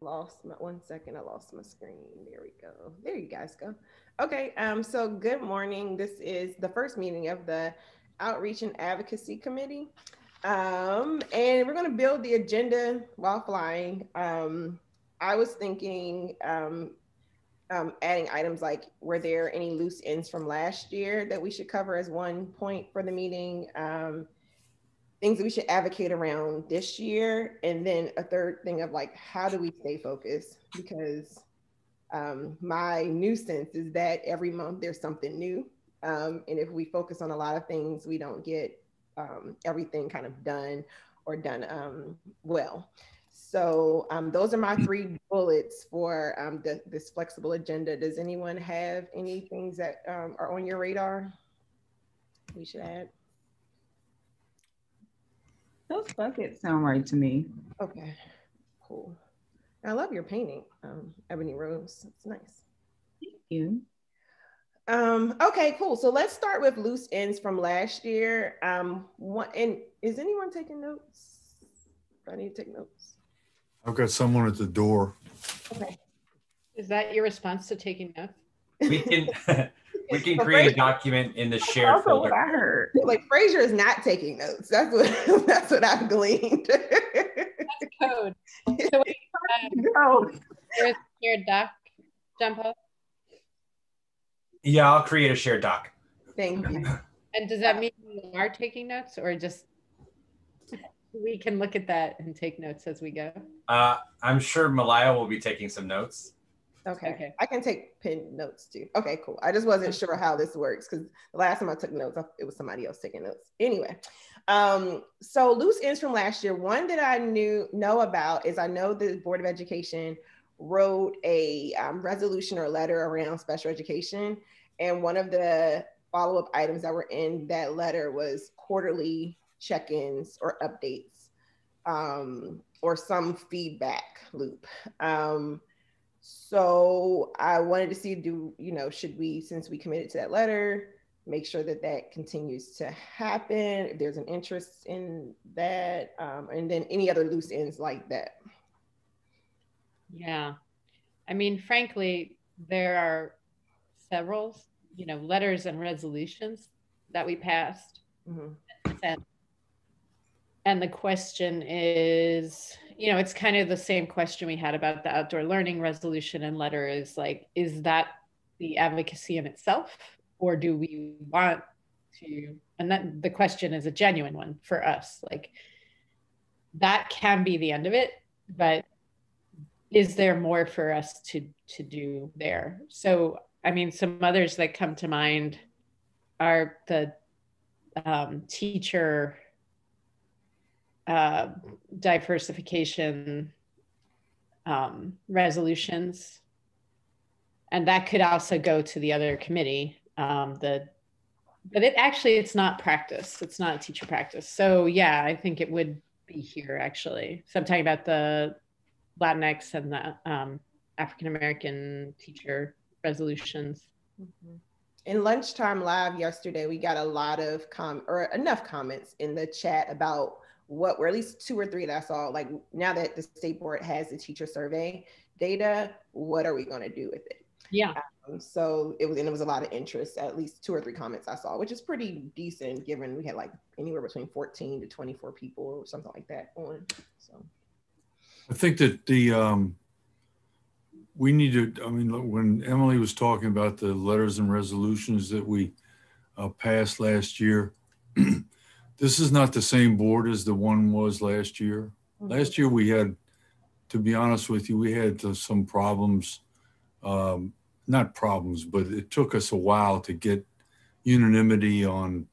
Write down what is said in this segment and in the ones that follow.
lost my 1 second. I lost my screen. There we go. There you guys go. Okay. So good morning. This is the first meeting of the Outreach and Advocacy Committee. And we're going to build the agenda while flying. I was thinking adding items like, were there any loose ends from last year that we should cover as one point for the meeting? Things that we should advocate around this year. And then a third thing of like, how do we stay focused? Because my new sense is that every month there's something new. And if we focus on a lot of things, we don't get everything kind of done or done well. So those are my 3 bullets for this flexible agenda. Does anyone have any things that are on your radar we should add? Those buckets sound right to me. Okay, cool. I love your painting, Ebony Rose. It's nice. Thank you. Okay, cool. So let's start with loose ends from last year. And is anyone taking notes? Do I need to take notes? I've got someone at the door. Okay. Is that your response to taking notes? We can create a document in the shared Also folder. what I heard. Like Fraser is not taking notes. That's what I've gleaned. That's code. So wait, there's a shared doc, Jumpo? Yeah, I'll create a shared doc. Thank you. And does that mean you are taking notes, or just we can look at that and take notes as we go? I'm sure Malaya will be taking some notes. Okay. I can take pen notes too. Okay, cool. I just wasn't sure how this works because the last time I took notes, it was somebody else taking notes. Anyway, so loose ends from last year. One that I know about is I know the Board of Education wrote a resolution or letter around special education. And one of the follow-up items that were in that letter was quarterly check-ins or updates or some feedback loop. So I wanted to see, should we, since we committed to that letter, make sure that that continues to happen, if there's an interest in that, and then any other loose ends like that. Yeah. I mean, frankly, there are several, letters and resolutions that we passed. Mm-hmm. And the question is, it's kind of the same question we had about the outdoor learning resolution and letter is like, is that the advocacy in itself? Or do we want to, and that the question is a genuine one for us, like that can be the end of it, but is there more for us to do there? So, I mean, some others that come to mind are the teacher diversification resolutions. And that could also go to the other committee. But it's not practice. It's not teacher practice. So yeah, I think it would be here actually. So I'm talking about the Latinx and the African-American teacher resolutions. Mm-hmm. In Lunchtime Live yesterday, we got a lot of enough comments in the chat about what were at least 2 or 3 that I saw, like now that the state board has the teacher survey data, what are we going to do with it? Yeah. So it was a lot of interest, at least 2 or 3 comments I saw, which is pretty decent given we had like anywhere between 14 to 24 people or something like that on. So I think that we need to, when Emily was talking about the letters and resolutions that we passed last year, this is not the same board as the one was last year. Mm-hmm. Last year we had, to be honest with you, we had some problems, not problems, but it took us a while to get unanimity on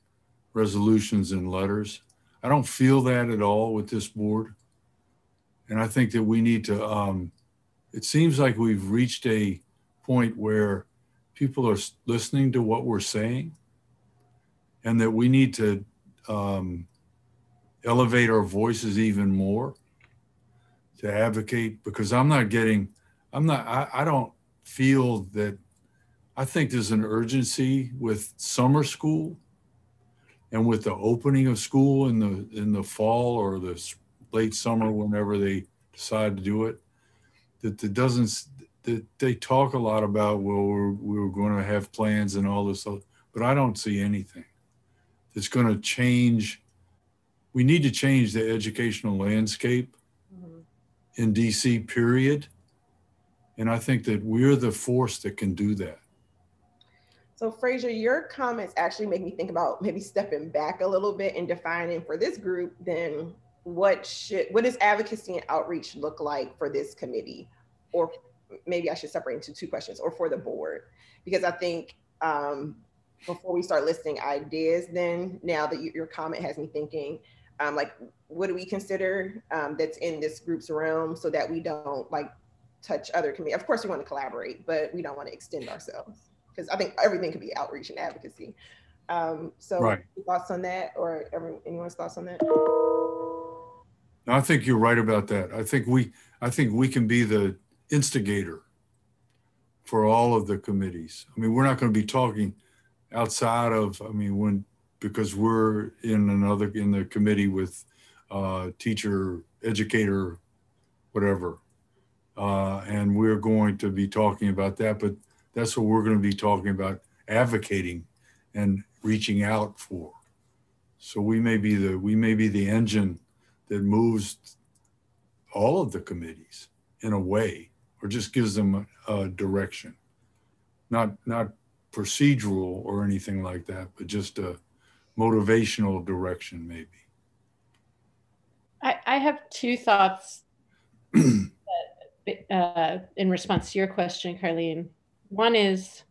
resolutions and letters. I don't feel that at all with this board. And I think that we need to, it seems like we've reached a point where people are listening to what we're saying and that we need to elevate our voices even more to advocate, because I don't feel that, I think there's an urgency with summer school and with the opening of school in the fall or the late summer, whenever they decide to do it, that it doesn't, that they talk a lot about, well, we're going to have plans and all this, but I don't see anything that's going to change. We need to change the educational landscape in DC, period. And I think that we're the force that can do that. So Fraser, your comments actually make me think about maybe stepping back a little bit and defining for this group, then what does advocacy and outreach look like for this committee? Or maybe I should separate into two questions, or for the board, because I think before we start listing ideas, then now that your comment has me thinking, like, what do we consider that's in this group's realm so that we don't like touch other committees? Of course we want to collaborate, but we don't want to extend ourselves, because I think everything could be outreach and advocacy. So right. Thoughts on that, or anyone's thoughts on that? I think you're right about that. I think we can be the instigator for all of the committees. I mean, we're not going to be talking outside of, because we're in the committee with teacher, educator, whatever. And we're going to be talking about that, but that's what we're going to be talking about, advocating and reaching out for. So we may be the engine that moves all of the committees in a way, or just gives them a direction, not procedural or anything like that, but just a motivational direction, maybe. I have two thoughts in response to your question, Carlene. One is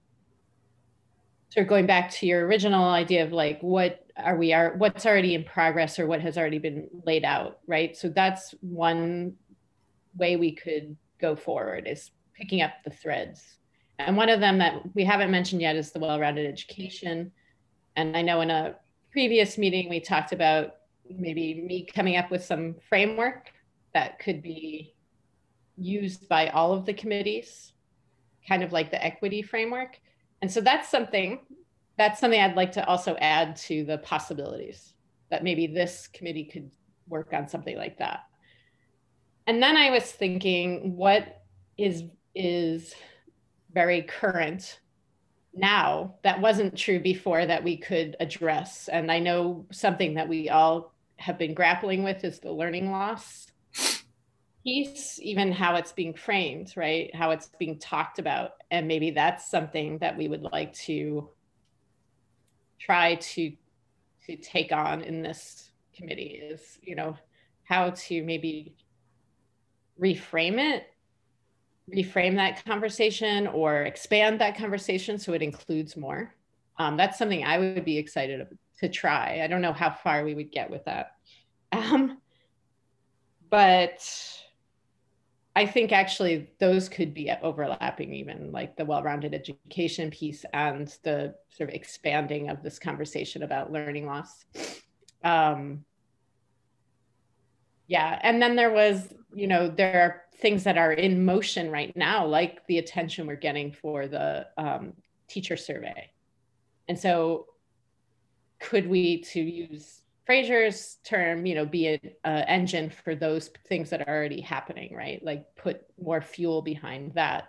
sort of going back to your original idea of like, what's already in progress or what has already been laid out, right? So that's one way we could go forward, is picking up the threads. And one of them that we haven't mentioned yet is the well-rounded education. And I know in a previous meeting, we talked about maybe me coming up with some framework that could be used by all of the committees, kind of like the equity framework. And so that's something I'd like to also add to the possibilities, that maybe this committee could work on something like that. And then I was thinking, what is very current now that wasn't true before that we could address? And I know something that we all have been grappling with is the learning loss piece, even how it's being framed, right? How it's being talked about. And maybe that's something that we would like to try to take on in this committee, is, how to maybe reframe that conversation or expand that conversation so it includes more. That's something I would be excited to try. I don't know how far we would get with that. But I think actually those could be overlapping, even like the well-rounded education piece and the sort of expanding of this conversation about learning loss. Yeah, and then there was, there are things that are in motion right now, like the attention we're getting for the teacher survey. And so could we, to use Fraser's term, be an engine for those things that are already happening, right? Like put more fuel behind that,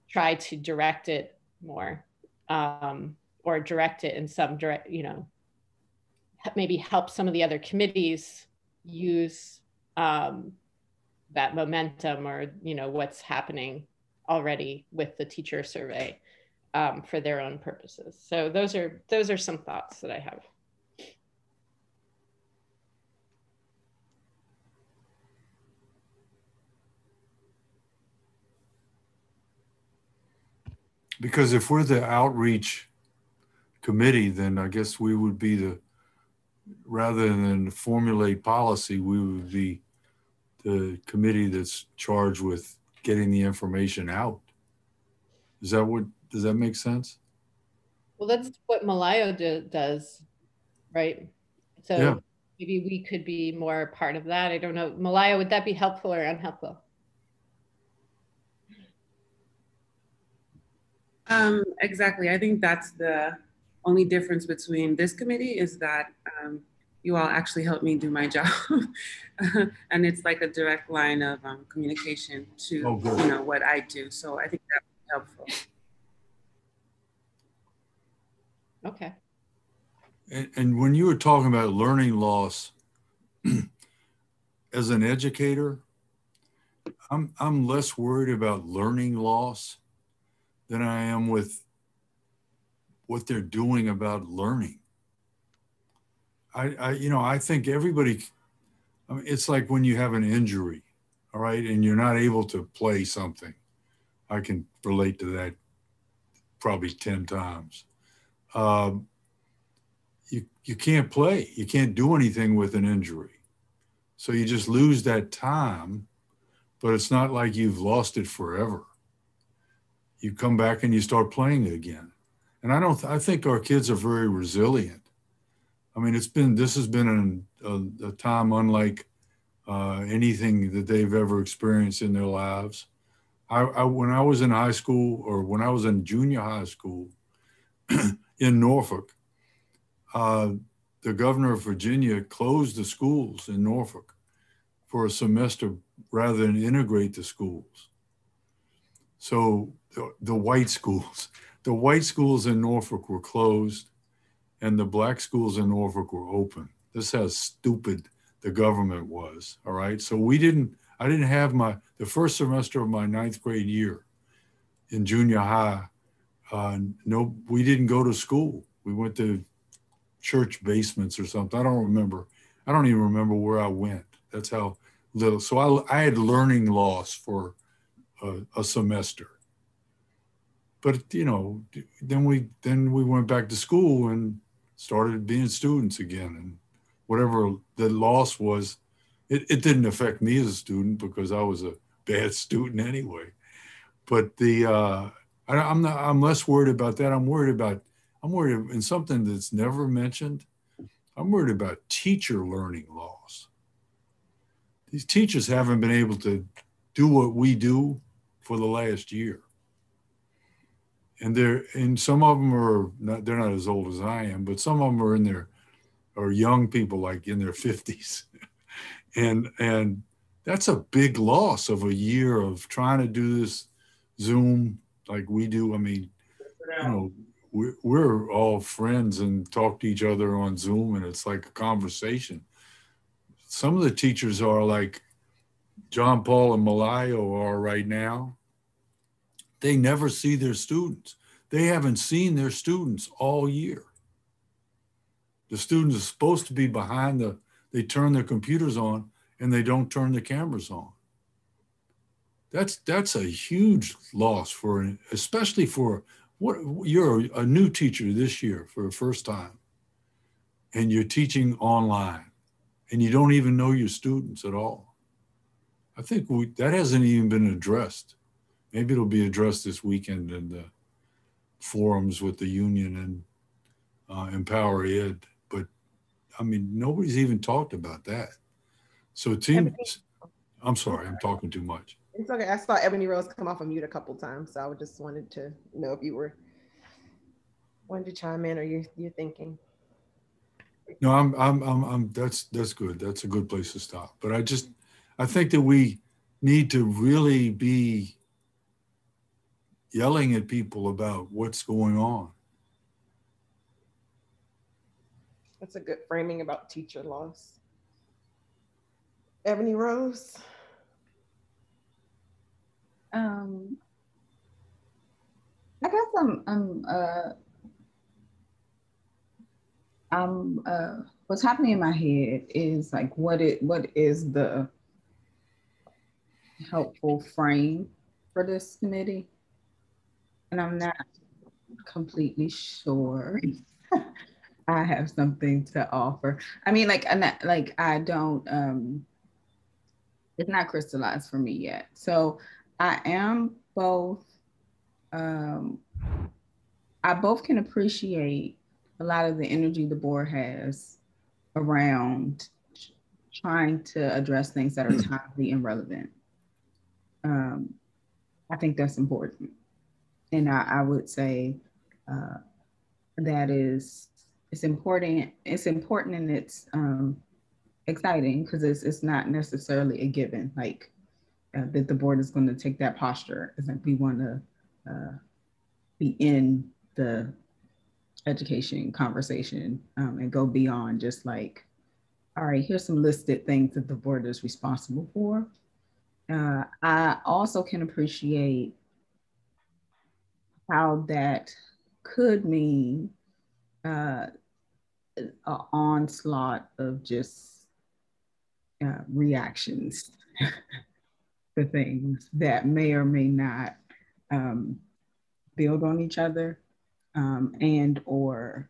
try to direct it more, or direct it in some direct, maybe help some of the other committees use that momentum, or, what's happening already with the teacher survey for their own purposes. So those are some thoughts that I have. Because if we're the outreach committee, then I guess we would be rather than formulate policy, we would be the committee that's charged with getting the information out. Does that make sense? Well, that's what Malayo does, right? So yeah. Maybe we could be more part of that. I don't know. Malayo, would that be helpful or unhelpful? Exactly. I think that's the only difference between this committee, is that, you all actually helped me do my job. And it's like a direct line of communication to what I do. So I think that was helpful. Okay. And when you were talking about learning loss, as an educator, I'm less worried about learning loss than I am with what they're doing about learning. I think everybody, I mean, it's like when you have an injury, all right, and you're not able to play something. I can relate to that probably 10 times. You can't play. You can't do anything with an injury. So you just lose that time, but it's not like you've lost it forever. You come back and you start playing it again. And I think our kids are very resilient. I mean, this has been a time unlike anything that they've ever experienced in their lives. When I was in high school, or when I was in junior high school in Norfolk, the governor of Virginia closed the schools in Norfolk for a semester rather than integrate the schools. So the white schools in Norfolk were closed, and the black schools in Norfolk were open. This is how stupid the government was. All right. So I didn't have the first semester of my 9th grade year in junior high. We didn't go to school. We went to church basements or something. I don't even remember where I went. That's how little. So I had learning loss for a semester. But then we went back to school and started being students again, and whatever the loss was, it didn't affect me as a student because I was a bad student anyway. But I'm less worried about that. I'm worried in something that's never mentioned. I'm worried about teacher learning loss. These teachers haven't been able to do what we do for the last year. And some of them they're not as old as I am, but some of them are young people, like in their 50s. And that's a big loss of a year of trying to do this Zoom like we do. I mean, we're all friends and talk to each other on Zoom, and it's like a conversation. Some of the teachers are like John Paul and Malayo are right now. They never see their students. They haven't seen their students all year. The students are supposed to be they turn their computers on and they don't turn the cameras on. That's a huge loss especially for you're a new teacher this year for the first time, and you're teaching online and you don't even know your students at all. I think that hasn't even been addressed. Maybe it'll be addressed this weekend in the forums with the union and Empower Ed. But I mean, nobody's even talked about that. So I'm sorry, I'm talking too much. It's okay. I saw Ebony Rose come off of mute a couple times, so I just wanted to know if you wanted to chime in or you're thinking. No, I'm that's good. That's a good place to stop. But I think that we need to really be yelling at people about what's going on. That's a good framing about teacher loss. Ebony Rose. I guess what's happening in my head is like, what is the helpful frame for this committee? And I'm not completely sure I have something to offer. I mean, I don't, it's not crystallized for me yet. So I am both, I both can appreciate a lot of the energy the board has around trying to address things that are timely and relevant. I think that's important. And I would say that is it's important. It's important and it's exciting because it's not necessarily a given. Like that the board is going to take that posture. It's like we want to be in the education conversation and go beyond just like, all right, here's some listed things that the board is responsible for. I also can appreciate how that could mean an onslaught of just reactions to things that may or may not build on each other and or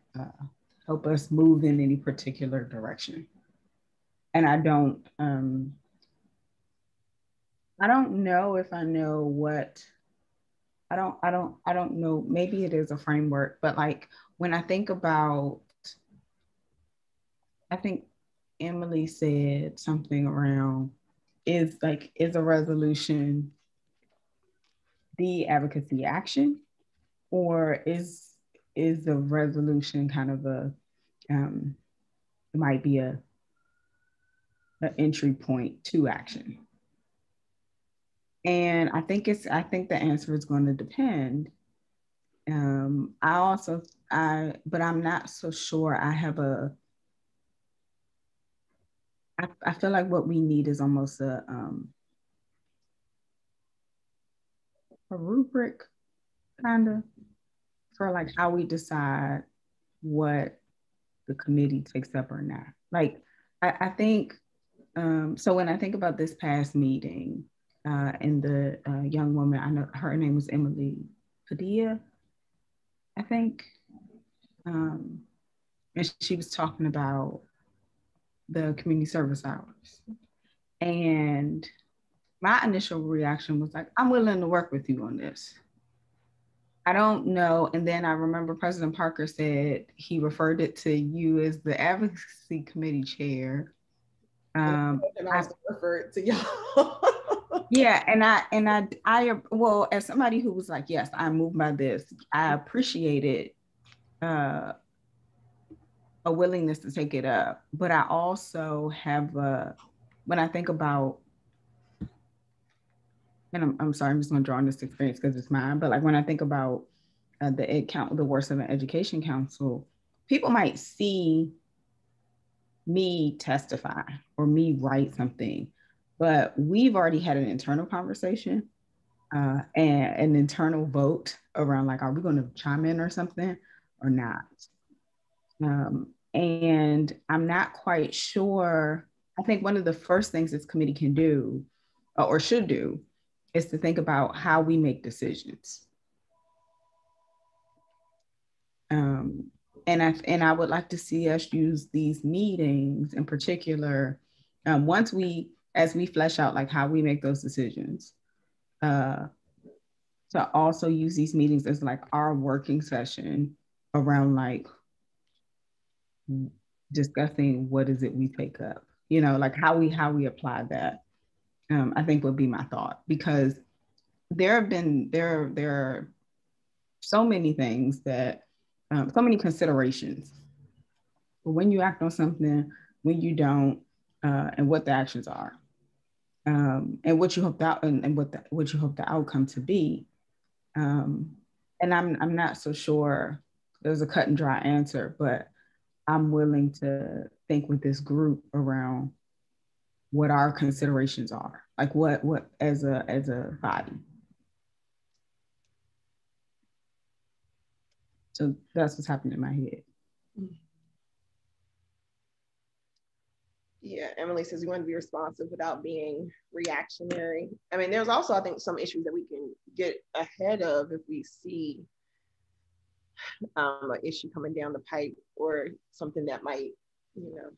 help us move in any particular direction. And I don't know if I know what I don't know, maybe it is a framework, but like when I think about, I think Emily said something around is a resolution the advocacy action, or is the resolution kind of a it might be an entry point to action? And I think the answer is going to depend. But I'm not so sure I have I feel like what we need is almost a rubric kind of for like how we decide what the committee takes up or not. Like I think, so when I think about this past meeting and the young woman, I know her name was Emily Padilla, I think, and she was talking about the community service hours. And my initial reaction was like, I'm willing to work with you on this. I don't know. And then I remember President Parker said he referred it to you as the advocacy committee chair. And I also referred to y'all. Yeah, and I well, as somebody who was like, yes, I'm moved by this, I appreciated a willingness to take it up. But I also have when I think about, and I'm sorry, I'm just going to draw on this experience because it's mine. But like when I think about the Ward 7 Education Council, people might see me testify or me write something, but we've already had an internal conversation and an internal vote around like, are we going to chime in or something or not? And I'm not quite sure. I think one of the first things this committee can do or should do is to think about how we make decisions. And I would like to see us use these meetings in particular, as we flesh out like how we make those decisions, to also use these meetings as like our working session around like discussing what is it we take up, you know, like how we apply that. I think would be my thought, because there are so many things that so many considerations when you act on something, when you don't, and what the actions are, and what you hope that and what you hope the outcome to be. And I'm not so sure there's a cut and dry answer, but I'm willing to think with this group around what our considerations are, like what as a body. So that's what's happening in my head. Yeah, Emily says we want to be responsive without being reactionary. I mean, there's also, I think, some issues that we can get ahead of if we see an issue coming down the pipe or something that might, you know.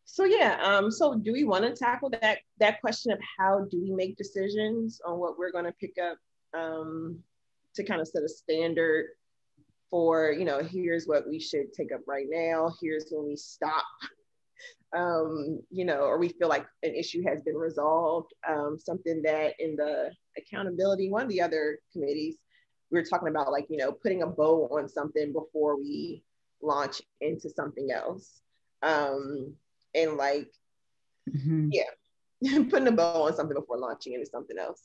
So yeah, so do we want to tackle that question of how do we make decisions on what we're going to pick up to kind of set a standard for, you know, here's what we should take up right now, here's when we stop, you know, or we feel like an issue has been resolved, something that in the accountability, one of the other committees, we were talking about like, you know, putting a bow on something before we launch into something else. And like, yeah, putting a bow on something before launching into something else.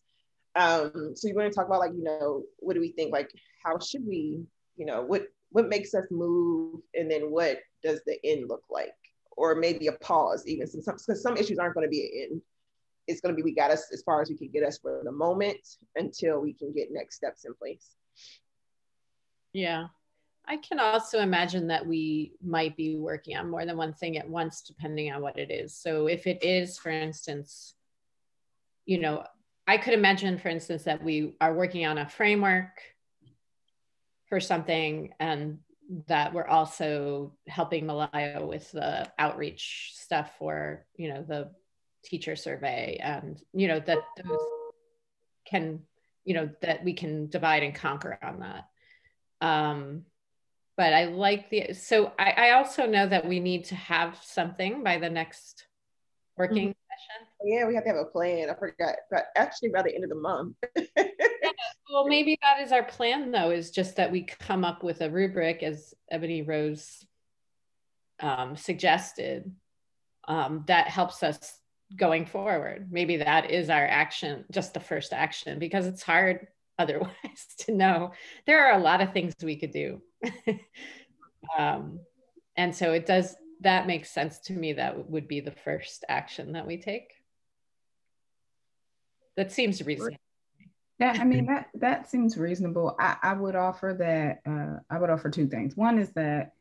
So you're going to talk about like, you know, what do we think? Like, how should we, you know, what makes us move, and then what does the end look like? Or maybe a pause, even because some issues aren't going to be an end. It's going to be, we got us as far as we can get us for the moment until we can get next steps in place. Yeah. I can also imagine that we might be working on more than one thing at once, depending on what it is. So if it is, for instance, you know, I could imagine, for instance, that we are working on a framework for something, and that we're also helping Malaya with the outreach stuff for, you know, the teacher survey, and, you know, that those can, you know, that we can divide and conquer on that. But I like so I also know that we need to have something by the next working session. Yeah, we have to have a plan. I forgot, but actually by the end of the month. Yeah, well, maybe that is our plan, though, is just that we come up with a rubric, as Ebony Rose suggested, that helps us going forward. Maybe that is our action, just the first action, because it's hard otherwise to know. There are a lot of things we could do. And so it does, that makes sense to me. That would be the first action that we take. That seems reasonable. I mean, that seems reasonable. I would offer that, I would offer two things. One is that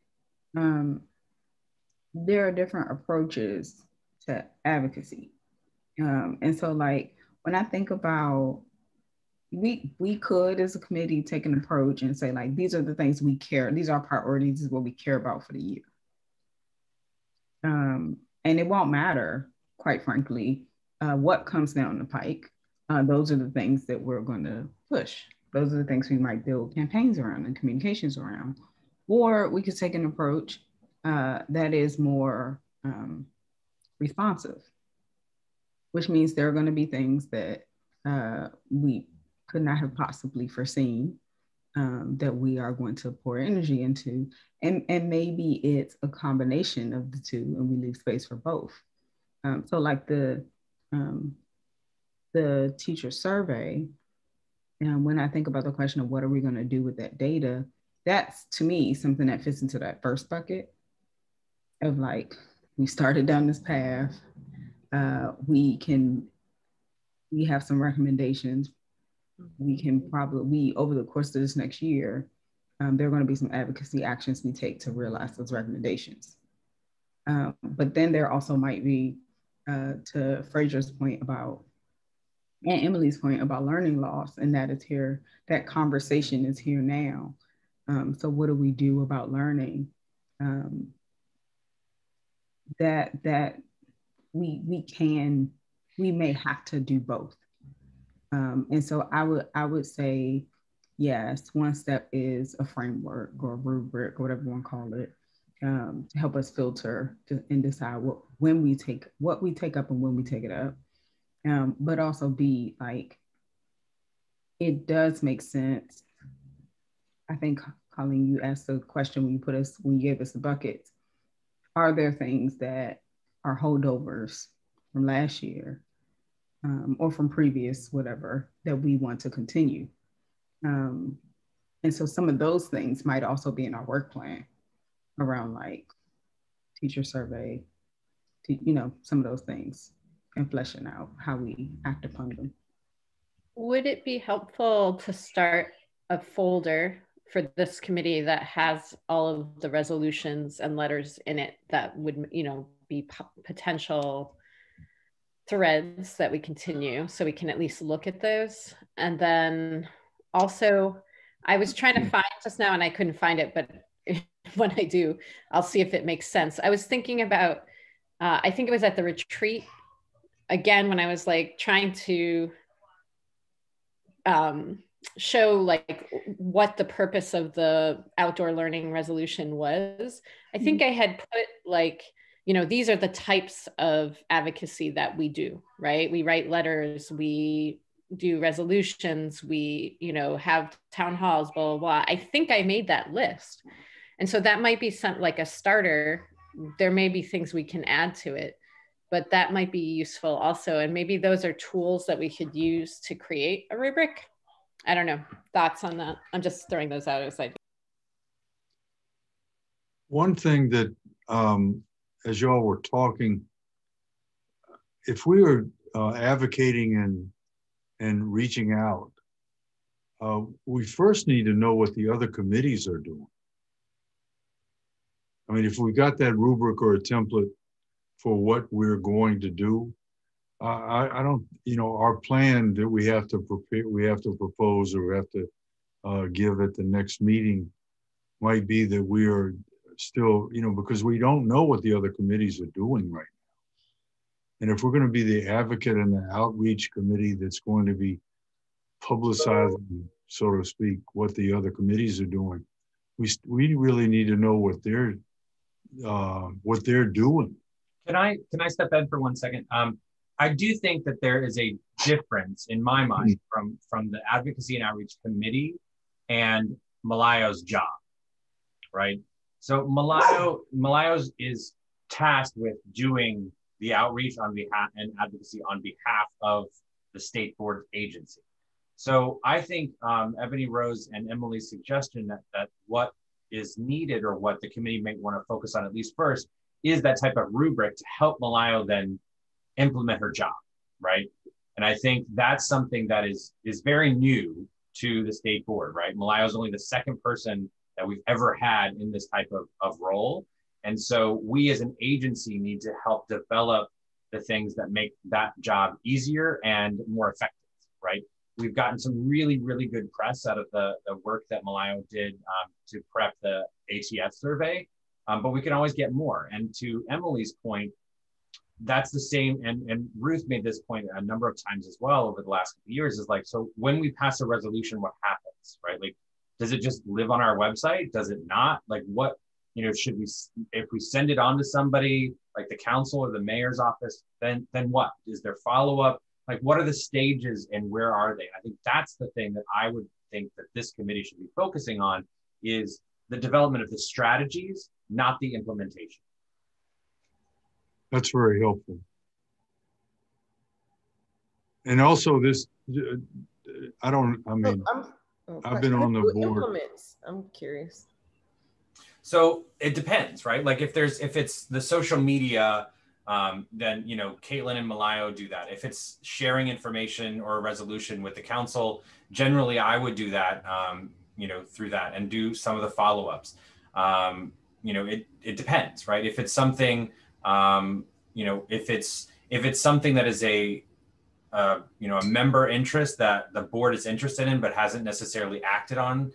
there are different approaches to advocacy. And so like, when I think about, we could, as a committee, take an approach and say like, these are the things we care, these are our priorities, this is what we care about for the year. And it won't matter, quite frankly, what comes down the pike. Those are the things that we're going to push. Those are the things we might build campaigns around and communications around. Or we could take an approach that is more responsive, which means there are going to be things that we could not have possibly foreseen, that we are going to pour energy into. And maybe it's a combination of the two, and we leave space for both. So like the teacher survey, and when I think about the question of what are we going to do with that data, that's, to me, something that fits into that first bucket of like, we started down this path. We have some recommendations. We can probably, over the course of this next year, there are going to be some advocacy actions we take to realize those recommendations. But then there also might be, to Fraser's point about, and Emily's point about learning loss, and that is here, that conversation is here now. So what do we do about learning? That we may have to do both. And so I would say, yes, one step is a framework or a rubric, or whatever you want to call it, to help us filter and decide what we take up and when we take it up. But also be like, it does make sense. I think, Colleen, you asked the question when you gave us the buckets. Are there things that are holdovers from last year, or from previous whatever, that we want to continue? And so some of those things might also be in our work plan around like teacher survey, you know, some of those things, and fleshing out how we act upon them. Would it be helpful to start a folder for this committee that has all of the resolutions and letters in it that would, you know, be potential threads that we continue, so we can at least look at those? And then also, I was trying to find just now and I couldn't find it, but when I do, I'll see if it makes sense. I was thinking about, I think it was at the retreat, again, when I was like trying to show like what the purpose of the outdoor learning resolution was. I think I had put like, you know, these are the types of advocacy that we do, right? We write letters, we do resolutions, we, you know, have town halls, blah, blah, blah. I think I made that list. And so that might be some like a starter. There may be things we can add to it, but that might be useful also. And maybe those are tools that we could use to create a rubric. I don't know. Thoughts on that? I'm just throwing those out as ideas. One thing that, as y'all were talking, if we are advocating and reaching out, we first need to know what the other committees are doing. I mean, if we got that rubric or a template for what we're going to do, I don't, our plan that we have to prepare, we have to propose, or we have to give at the next meeting might be that we are still, because we don't know what the other committees are doing right now. And if we're going to be the advocate and the outreach committee that's going to be publicizing, so to speak, what the other committees are doing, we really need to know what they're doing. Can I step in for 1 second? I do think that there is a difference in my mind from the Advocacy and Outreach Committee and Malayo's job, right? So Malayo's is tasked with doing the outreach on behalf and advocacy on behalf of the state board agency. So I think Ebony Rose and Emily's suggestion that what is needed, or what the committee may want to focus on at least first, is that type of rubric to help Malayo then implement her job, right? And I think that's something that is very new to the state board, right? Malayo is only the second person that we've ever had in this type of role. And so we as an agency need to help develop the things that make that job easier and more effective, right? We've gotten some really, really good press out of the work that Malayo did to prep the ATS survey, but we can always get more. And to Emily's point, that's the same, and Ruth made this point a number of times as well over the last couple of years, is like, so when we pass a resolution, what happens, right? Like, does it just live on our website? Does it not? Like, what, should we, if we send it on to somebody like the council or the mayor's office, then what? Is there follow-up? Like, what are the stages and where are they? I think that's the thing that I would think that this committee should be focusing on, is the development of the strategies, not the implementation. That's very helpful. And also this, I've been on the board. Implements? I'm curious. So it depends, right? Like if it's the social media, then, Caitlin and Malayo do that. If it's sharing information or a resolution with the council, generally I would do that, through that and do some of the follow-ups. It depends, right? If it's something, if it's something that is a member interest that the board is interested in, but hasn't necessarily acted on,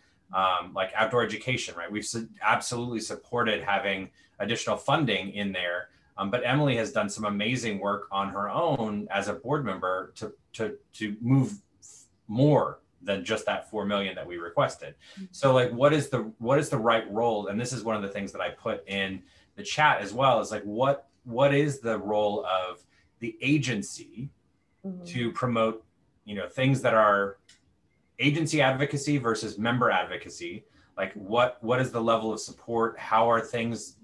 like outdoor education, right? We've absolutely supported having additional funding in there. But Emily has done some amazing work on her own as a board member to move more than just that 4 million that we requested. So like, what is the right role? And this is one of the things that I put in the chat as well, is like, what is the role of the agency to promote, things that are agency advocacy versus member advocacy? Like what is the level of support? How are things,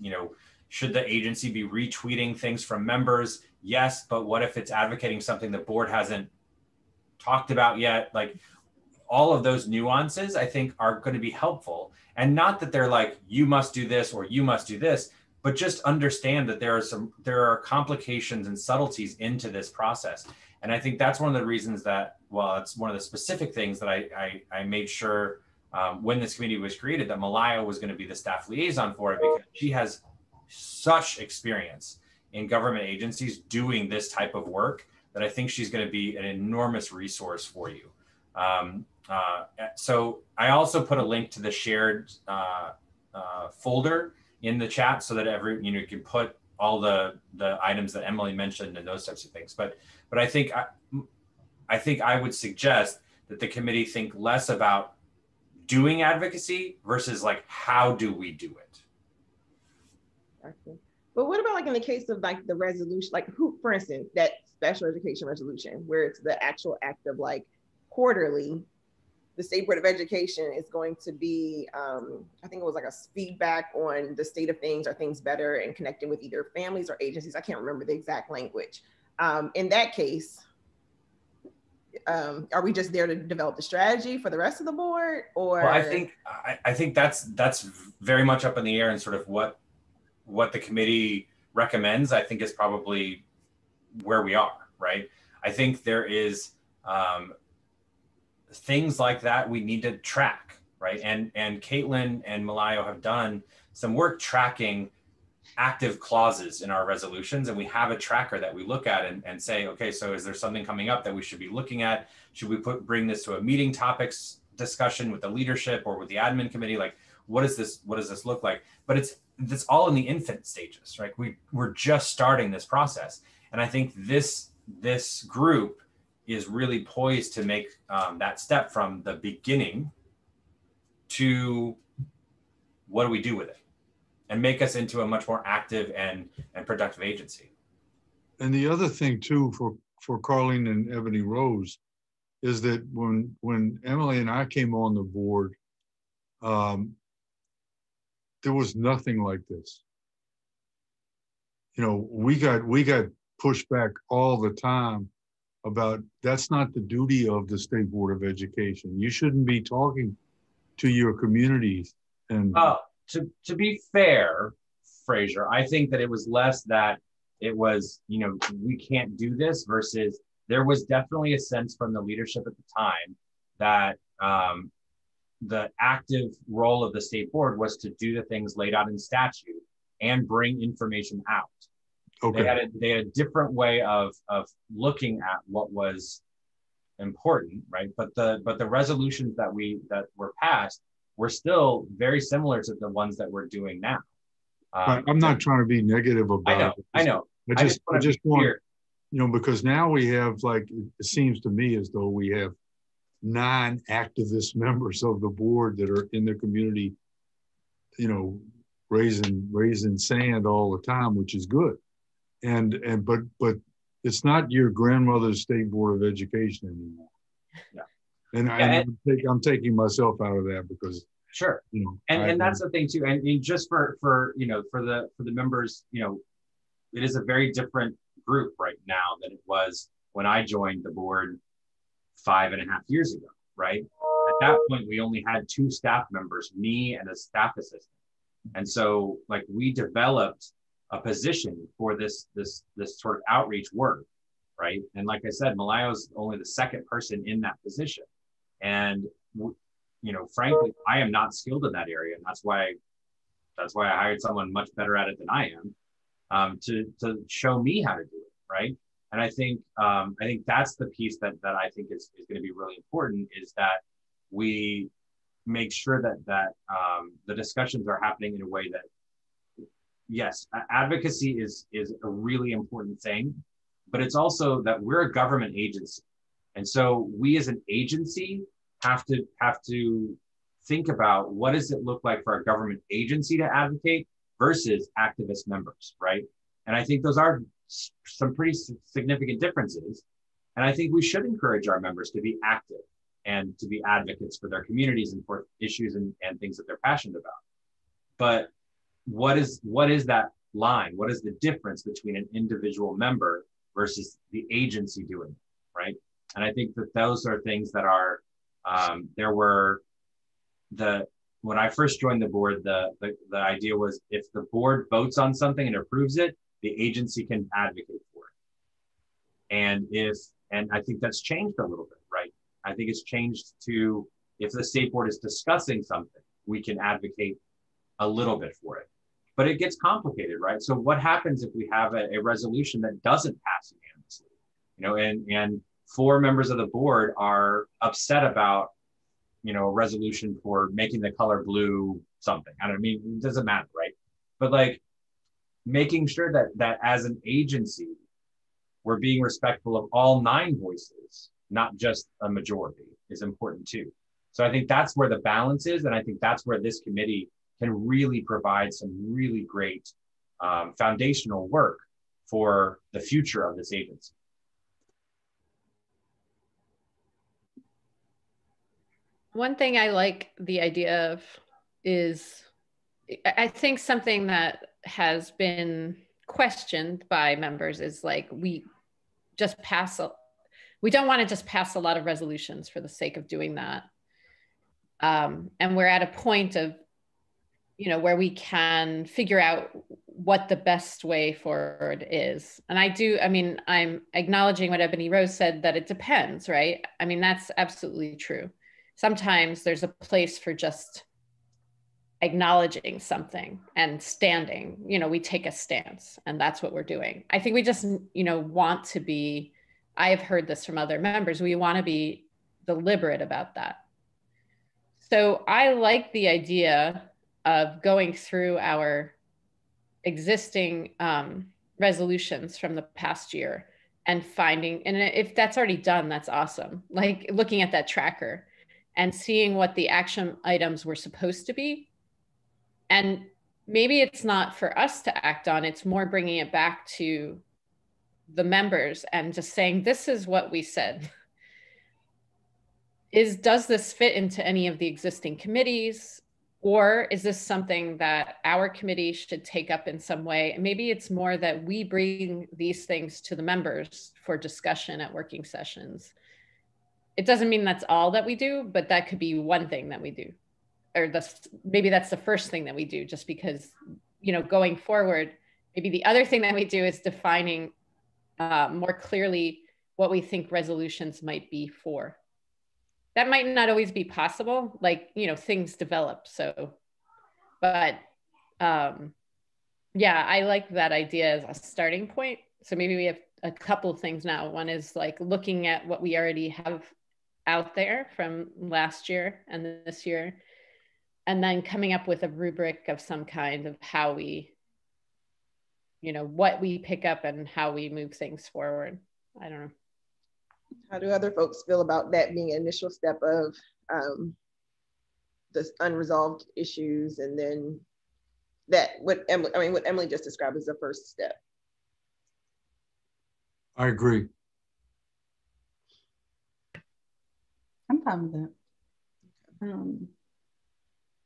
should the agency be retweeting things from members? Yes, but what if it's advocating something the board hasn't talked about yet? Like all of those nuances, I think, are going to be helpful. And not that they're like, you must do this or you must do this, but just understand that there are complications and subtleties into this process. And I think that's one of the reasons that, it's one of the specific things that I made sure when this committee was created, that Malayo was going to be the staff liaison for it, because she has such experience in government agencies doing this type of work that I think she's going to be an enormous resource for you. So I also put a link to the shared folder in the chat so that you can put all the items that Emily mentioned and those types of things. But I think I would suggest that the committee think less about doing advocacy versus like, how do we do it? But what about like in the case of like the resolution, like who, for instance, that special education resolution where it's the actual act of like quarterly, the State Board of Education is going to be, I think it was like a feedback on the state of things, are things better, and connecting with either families or agencies. I can't remember the exact language. In that case, are we just there to develop the strategy for the rest of the board, or? Well, I think that's very much up in the air, and sort of what the committee recommends, I think, is probably where we are, right? I think there is things like that we need to track, right? And Caitlin and Malayo have done some work tracking active clauses in our resolutions, and we have a tracker that we look at and say, okay, so is there something coming up that we should be looking at? Should we bring this to a meeting topics discussion with the leadership or with the admin committee? Like, what does this look like? But it's all in the infant stages, right? We're just starting this process, and I think this group is really poised to make that step from the beginning to what do we do with it, and make us into a much more active and productive agency. And the other thing too, for Carlene and Ebony Rose, is that when Emily and I came on the board, there was nothing like this. You know, we got pushback all the time about that's not the duty of the State Board of Education. You shouldn't be talking to your communities. And to be fair, Fraser, I think that it was less that it was, you know, we can't do this, versus there was definitely a sense from the leadership at the time that the active role of the state board was to do the things laid out in statute and bring information out. Okay. They had a different way of looking at what was important, right? But the resolutions that were passed were still very similar to the ones that we're doing now. I'm not trying to be negative about it. I know. I just want, you know, because now we have, like, it seems to me as though we have 9 activist members of the board that are in the community, you know, raising sand all the time, which is good. But it's not your grandmother's State Board of Education anymore. Yeah. And I'm taking myself out of that because sure. You know, and that's the thing too. And just for you know, for the members, you know, it is a very different group right now than it was when I joined the board 5.5 years ago, right? At that point, we only had 2 staff members, me and a staff assistant. And so, like, we developed a position for this sort of outreach work, right? And like I said, Malayo's only the 2nd person in that position. And, you know, frankly, I am not skilled in that area. And that's why I hired someone much better at it than I am, to show me how to do it, right? And I think that's the piece that I think is going to be really important, is that we make sure that the discussions are happening in a way that, yes, advocacy is a really important thing, but it's also that we're a government agency. And so we as an agency have to think about what does it look like for a government agency to advocate versus activist members, right? And I think those are some pretty significant differences. And I think we should encourage our members to be active and to be advocates for their communities and for issues and things that they're passionate about. But what is that line? What is the difference between an individual member versus the agency doing it, right? And I think that those are things that are, when I first joined the board, the idea was if the board votes on something and approves it, the agency can advocate for it. And I think that's changed a little bit, right? I think it's changed to, if the state board is discussing something, we can advocate a little bit for it. But it gets complicated, right? So what happens if we have a resolution that doesn't pass unanimously? You know, and 4 members of the board are upset about, you know, a resolution for making the color blue something. I don't mean, it doesn't matter, right? But like making sure that as an agency, we're being respectful of all 9 voices, not just a majority, is important too. So I think that's where the balance is. And I think that's where this committee can really provide some really great foundational work for the future of this agency. One thing I like the idea of is, I think something that has been questioned by members is like, we don't want to just pass a lot of resolutions for the sake of doing that. And we're at a point of, where we can figure out what the best way forward is. And I'm acknowledging what Ebony Rose said, that it depends, right? I mean, that's absolutely true. Sometimes there's a place for just acknowledging something and standing, we take a stance, and that's what we're doing. I think we just, want to be, I have heard this from other members, we want to be deliberate about that. So I like the idea of going through our existing resolutions from the past year and finding, and if that's already done, that's awesome. Like looking at that tracker and seeing what the action items were supposed to be. And maybe it's not for us to act on, it's more bringing it back to the members and just saying, this is what we said. Does this fit into any of the existing committees? Or is this something that our committee should take up in some way? And maybe it's more that we bring these things to the members for discussion at working sessions. It doesn't mean that's all that we do, but that could be one thing that we do. Or maybe that's the first thing that we do, just because, going forward, maybe the other thing that we do is defining more clearly what we think resolutions might be for. That might not always be possible, like, things develop. So, but yeah, I like that idea as a starting point. So maybe we have a couple of things now. One is like looking at what we already have out there from last year and this year, and then coming up with a rubric of some kind of how we, what we pick up and how we move things forward. I don't know. How do other folks feel about that being an initial step of the unresolved issues, and then what Emily just described as the first step? I agree. I'm fine with that.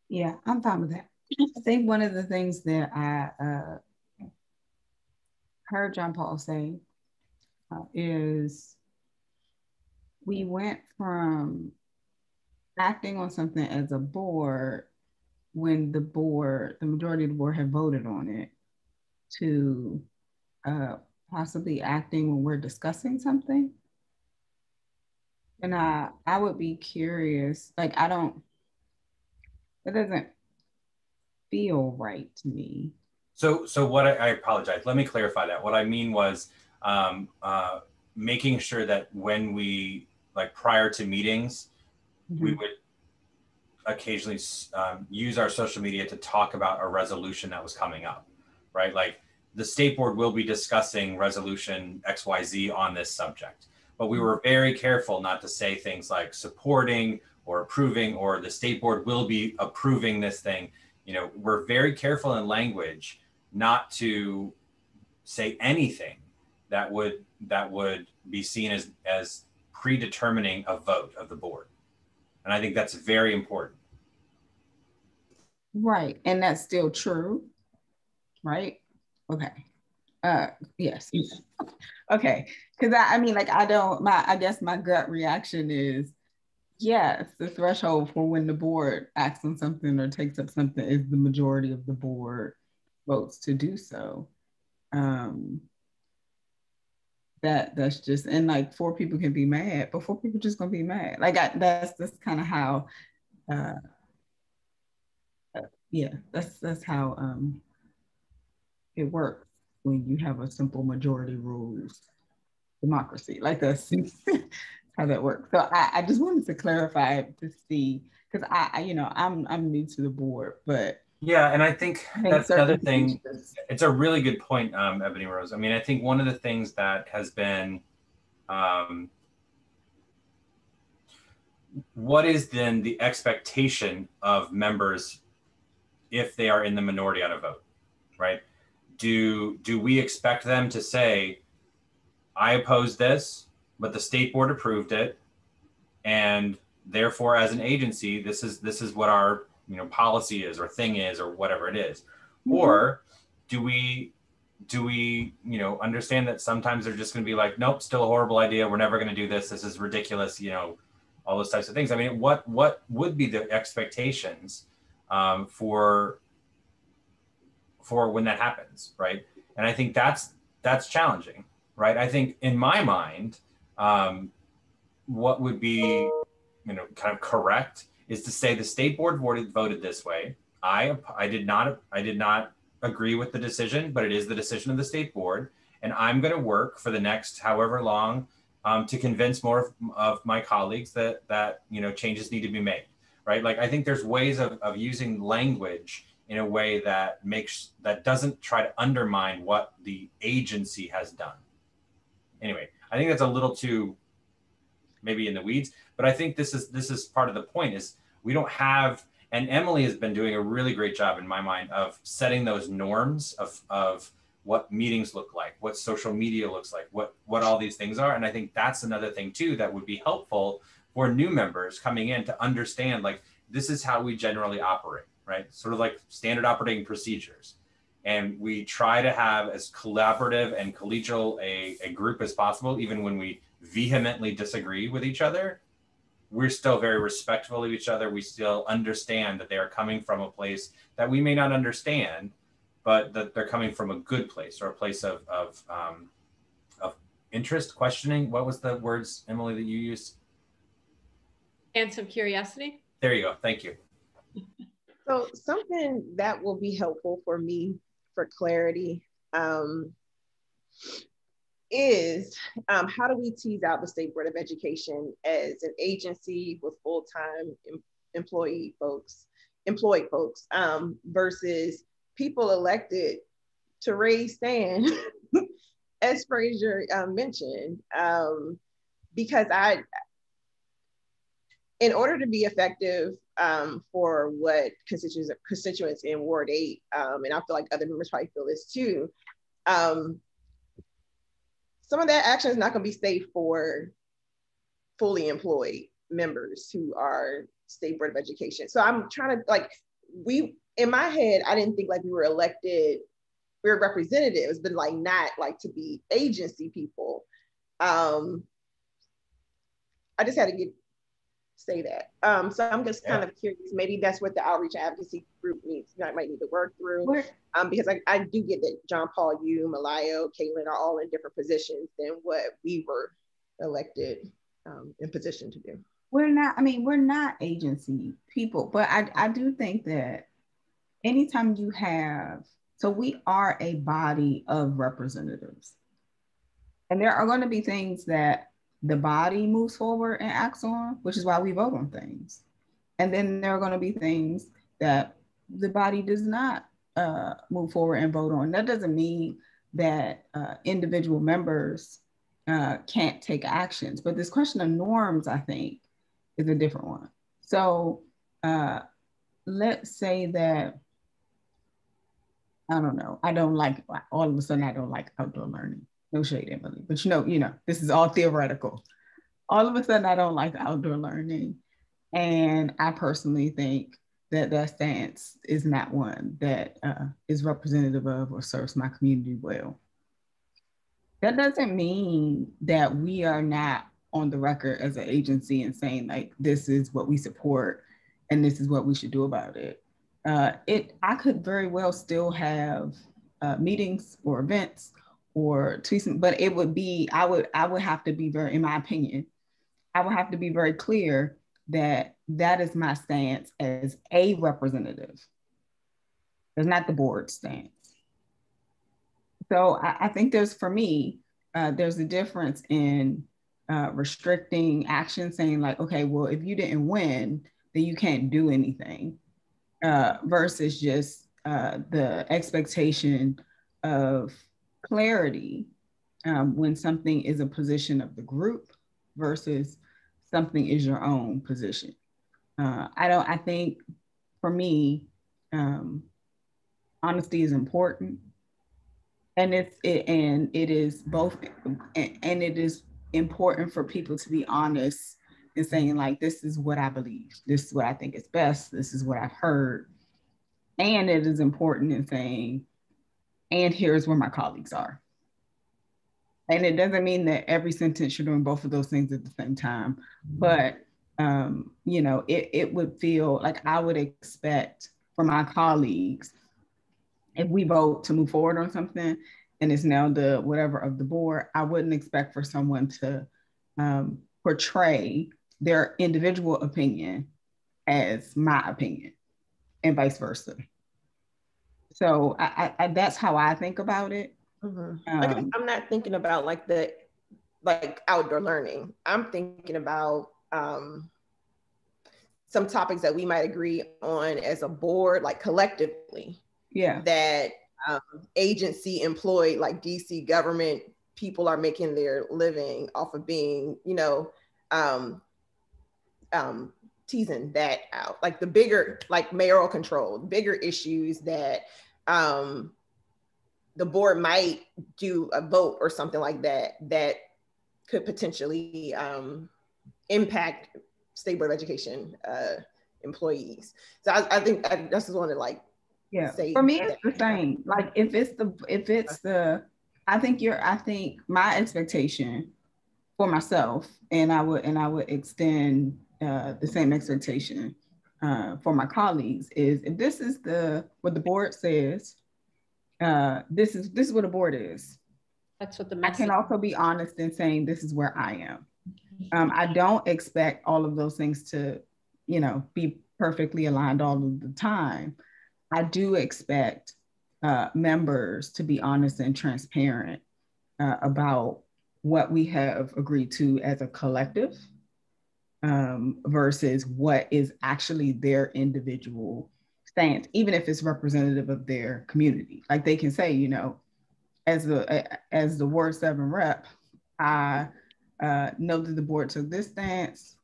Yeah, I'm fine with that. I think one of the things that I heard John Paul say is we went from acting on something as a board when the majority of the board had voted on it, to possibly acting when we're discussing something. And I would be curious, like, it doesn't feel right to me. So what I apologize. Let me clarify that. What I mean was making sure that when we, like prior to meetings, we would occasionally use our social media to talk about a resolution that was coming up, right? Like the state board will be discussing resolution XYZ on this subject, but we were very careful not to say things like supporting or approving, or the state board will be approving this thing. We're very careful in language not to say anything that would be seen as predetermining a vote of the board. And I think that's very important. Right, and that's still true, right? Okay. Yes. Okay, because I guess my gut reaction is, yes, the threshold for when the board acts on something or takes up something is the majority of the board votes to do so. That's just, and like 4 people can be mad, but 4 people just gonna be mad. Like that's kind of how, that's how it works when you have a simple majority rules democracy. Like that's how that works. So I just wanted to clarify to see, because I'm new to the board, but yeah, and I think that's another thing. It's a really good point, Ebony Rose. I mean, I think one of the things that has been, what is then the expectation of members if they are in the minority on a vote, right? Do we expect them to say, I oppose this, but the state board approved it, and therefore, as an agency, this is what our policy is or thing is or whatever it is. Mm-hmm. Or do we understand that sometimes they're just going to be like, nope, still a horrible idea. We're never going to do this. This is ridiculous. All those types of things. I mean, what would be the expectations for when that happens, right? And I think that's challenging, right? I think in my mind, what would be kind of correct is to say the state board voted this way. I did not agree with the decision, but it is the decision of the state board, and I'm going to work for the next however long to convince more of my colleagues that changes need to be made, right? Like I think there's ways of using language in a way that doesn't try to undermine what the agency has done. Anyway, I think that's a little too maybe in the weeds, but I think this is part of the point is we don't have. And Emily has been doing a really great job in my mind of setting those norms of what meetings look like, what social media looks like, what all these things are. And I think that's another thing too that would be helpful for new members coming in to understand, like, this is how we generally operate, right? Sort of like standard operating procedures. And we try to have as collaborative and collegial a group as possible, even when we vehemently disagree with each other. We're still very respectful of each other. We still understand that they are coming from a place that we may not understand, but that they're coming from a good place or a place of interest, questioning. What was the words, Emily, that you used? Sense of curiosity. There you go. Thank you. So something that will be helpful for me for clarity is how do we tease out the State Board of Education as an agency with full-time employed folks versus people elected to raise stand, as Fraser mentioned, because in order to be effective for what constituents in Ward 8, and I feel like other members probably feel this too, some of that action is not going to be safe for fully employed members who are State Board of Education. So I'm trying to, in my head, I didn't think like we were elected, we were representatives, but like not like to be agency people. I just had to say that. So I'm just kind of curious, maybe that's what the outreach advocacy group might need to work through. Because I do get that John Paul, you, Malayo, Caitlin are all in different positions than what we were elected in position to do. We're not agency people, but I do think that anytime you have, so we are a body of representatives. And there are going to be things that the body moves forward and acts on, which is why we vote on things. And then there are going to be things that the body does not move forward and vote on. That doesn't mean that individual members can't take actions, but this question of norms, I think, is a different one. So let's say that, I don't know, all of a sudden I don't like outdoor learning. No shade, Emily, but you know, this is all theoretical. All of a sudden, I don't like outdoor learning. And I personally think that stance is not one that is representative of or serves my community well. That doesn't mean that we are not on the record as an agency and saying like, this is what we support and this is what we should do about it. I could very well still have meetings or events or tweets, but it would be, I would have to be very, in my opinion, I would have to be very clear that that is my stance as a representative. It's not the board stance. So I think for me, there's a difference in restricting action, saying like, okay, well, if you didn't win, then you can't do anything, versus just the expectation of clarity when something is a position of the group versus something is your own position. I think for me, honesty is important, and it is both, and it is important for people to be honest and saying like, this is what I believe, this is what I think is best, this is what I've heard. And it is important in saying, and here's where my colleagues are. And it doesn't mean that every sentence you're doing both of those things at the same time, but you know, it would feel like I would expect for my colleagues, if we vote to move forward on something and it's now the whatever of the board, I wouldn't expect for someone to portray their individual opinion as my opinion and vice versa. So I that's how I think about it. Like, I'm not thinking about like outdoor learning. I'm thinking about some topics that we might agree on as a board, like collectively. Yeah. That agency employed, like DC government people are making their living off of being, you know, teasing that out. Like the bigger, like mayoral control, bigger issues that the board might do a vote or something like that, that could potentially impact State Board of Education employees. So I think I just want to like, yeah, for me it's the same. Like if it's the I think my expectation for myself, and I would extend the same expectation for my colleagues, is if this is what the board says, this is what the board is. That's what the message. I can also be honest in saying this is where I am. I don't expect all of those things to, you know, be perfectly aligned all of the time. I do expect members to be honest and transparent about what we have agreed to as a collective versus what is actually their individual stance, even if it's representative of their community. Like they can say, you know, as the Ward 7 rep, I know that the board took this stance,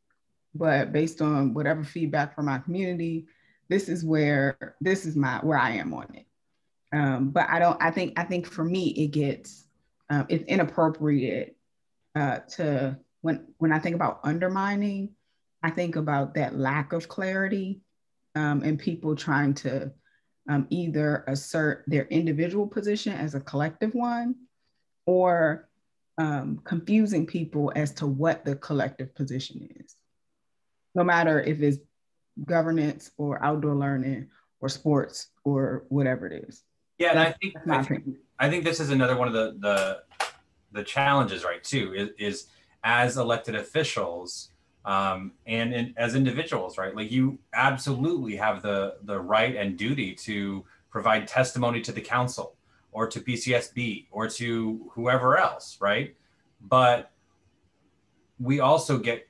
but based on whatever feedback from my community, this is where I am on it. But I think for me, it gets, it's inappropriate to, when I think about undermining, I think about that lack of clarity and people trying to either assert their individual position as a collective one, or confusing people as to what the collective position is, no matter if it's governance or outdoor learning or sports or whatever it is. Yeah, and I think this is another one of the challenges, right, too, is as elected officials and as individuals, right? Like you absolutely have the right and duty to provide testimony to the council or to PCSB or to whoever else, right? But we also get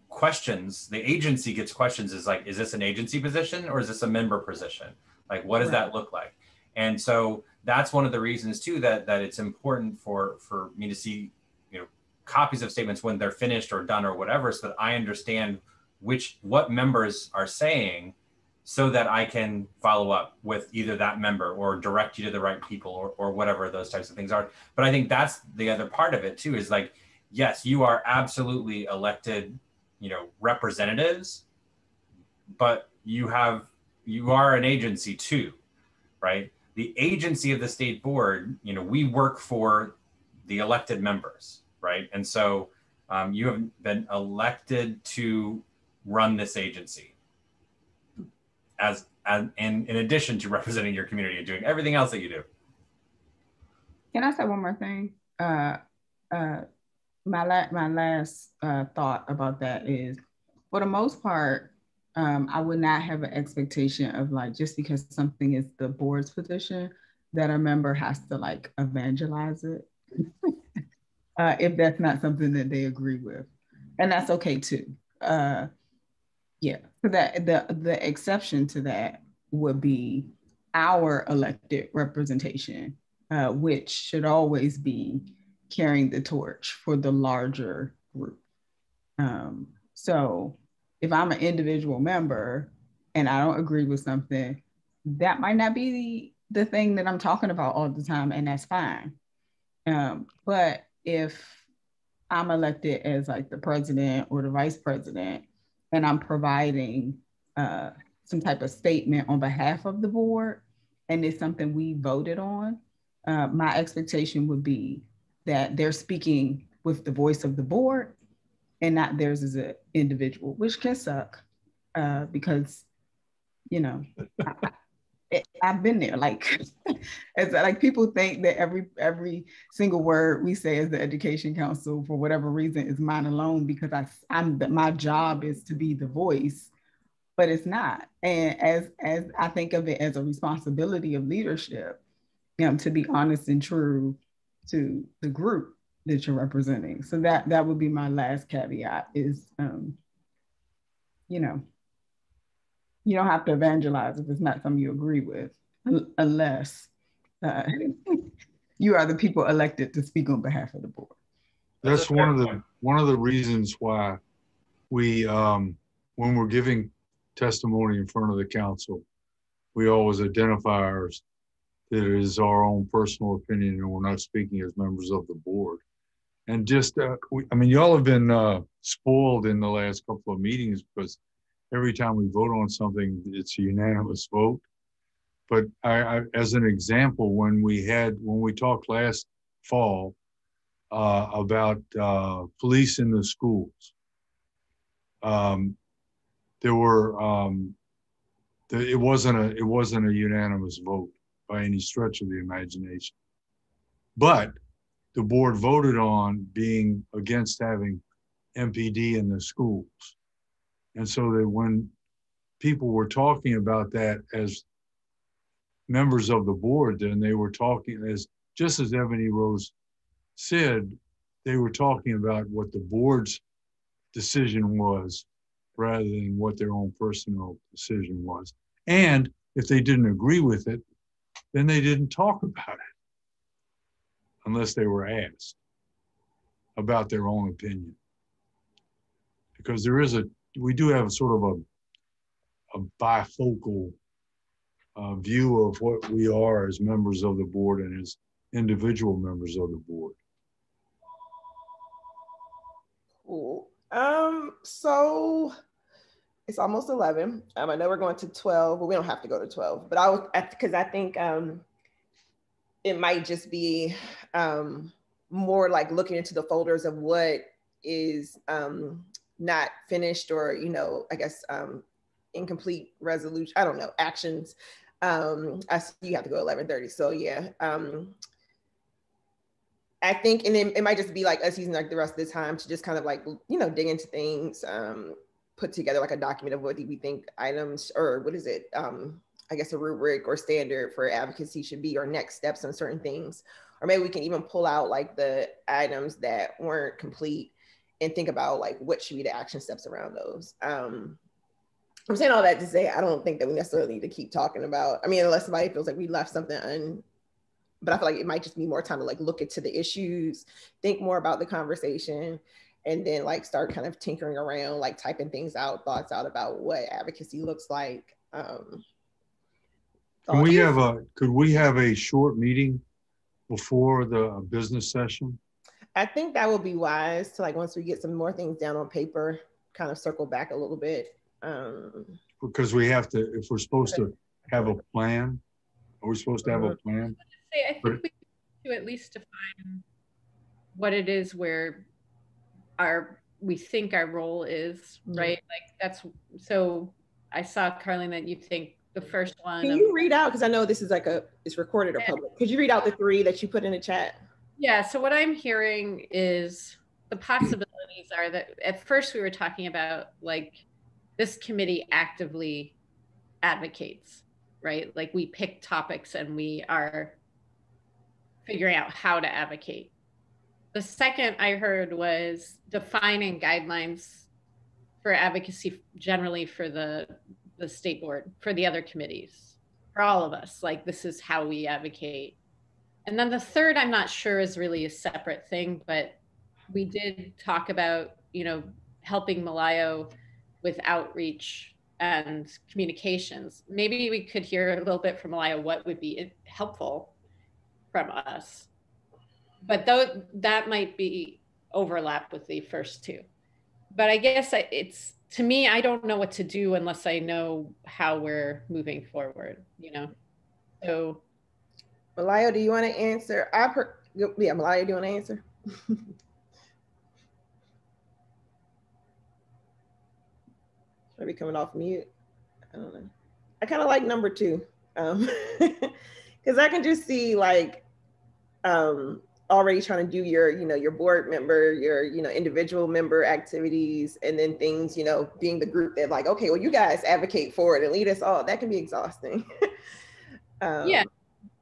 questions. The agency gets questions is like, is this an agency position or is this a member position? Like, what does that look like? And so that's one of the reasons too that it's important for me to see, you know, copies of statements when they're finished or done or whatever, so that I understand what members are saying, so that I can follow up with either that member or direct you to the right people or whatever those types of things are. But I think that's the other part of it too, is like, yes, you are absolutely elected, you know, representatives, but you are an agency too, right? The agency of the state board, you know, we work for the elected members, right? And so you have been elected to run this agency as in addition to representing your community and doing everything else that you do. Can I say one more thing? My last thought about that is, for the most part, I would not have an expectation of like, just because something is the board's position, that a member has to like evangelize it if that's not something that they agree with. And that's okay too. Yeah, so that the exception to that would be our elected representation, which should always be carrying the torch for the larger group. So if I'm an individual member and I don't agree with something, that might not be the thing that I'm talking about all the time, and that's fine. But if I'm elected as like the president or the vice president, and I'm providing some type of statement on behalf of the board, and it's something we voted on, my expectation would be that they're speaking with the voice of the board and not theirs as an individual, which can suck because, you know, I've been there. Like, it's like people think that every single word we say as the education council, for whatever reason, is mine alone because my job is to be the voice, but it's not. And as I think of it as a responsibility of leadership, to be honest and true to the group that you're representing. So that would be my last caveat is, you know, you don't have to evangelize if it's not something you agree with, unless you are the people elected to speak on behalf of the board. That's one of the reasons why we, when we're giving testimony in front of the council, we always identify ours that it is our own personal opinion and we're not speaking as members of the board. And just, I mean, y'all have been spoiled in the last couple of meetings because every time we vote on something, it's a unanimous vote. But as an example, when we talked last fall about police in the schools, there were it wasn't a unanimous vote by any stretch of the imagination. But the board voted on being against having MPD in the schools. And so that when people were talking about that as members of the board, then they were talking just as Ebony Rose said, they were talking about what the board's decision was rather than what their own personal decision was. And if they didn't agree with it, then they didn't talk about it unless they were asked about their own opinion. Because we do have sort of a bifocal view of what we are as members of the board and as individual members of the board. Cool. So it's almost 11. I know we're going to 12, but we don't have to go to 12. But because I think it might just be more like looking into the folders of what is not finished or, I guess incomplete resolution. I don't know, actions. I see you have to go 11:30. So yeah. I think, and it might just be like us using like the rest of the time to just kind of like, dig into things, put together like a document of what do we think items, or what is it? I guess a rubric or standard for advocacy should be, or next steps on certain things. Or maybe we can even pull out like the items that weren't complete and think about like what should be the action steps around those. I'm saying all that to say, I don't think that we necessarily need to keep talking about, unless somebody feels like we left something but I feel like it might just be more time to like look into the issues, think more about the conversation, and then like start kind of tinkering around, like typing things out, thoughts out about what advocacy looks like. Could we have a short meeting before the business session? I think that would be wise to, like, once we get some more things down on paper, kind of circle back a little bit. Because we have to, if we're supposed to have a plan, are we supposed to have a plan? I think we need to at least define what it is where we think our role is, right? Like so I saw, Carlene, that you think the first one. Can you read out, because I know this is like it's recorded or public. Could you read out the 3 that you put in the chat? Yeah, so what I'm hearing is the possibilities are that at first we were talking about like this committee actively advocates, right? Like we pick topics and we are figuring out how to advocate. The second I heard was defining guidelines for advocacy generally for the state board, for the other committees, for all of us. Like this is how we advocate. And then the third, I'm not sure is really a separate thing, but we did talk about, helping Malayo with outreach and communications. Maybe we could hear a little bit from Malayo what would be helpful from us. But though that might be overlap with the first two. But I guess it's, to me, I don't know what to do unless I know how we're moving forward, you know? So. Malaya, do you want to answer? Yeah, Malaya, do you want to answer? Maybe coming off mute. I don't know. I kind of like number 2. Because I can just see like already trying to do your, your board member, your, individual member activities, and then things, being the group that like, okay, well, you guys advocate for it and lead us all. That can be exhausting. Yeah,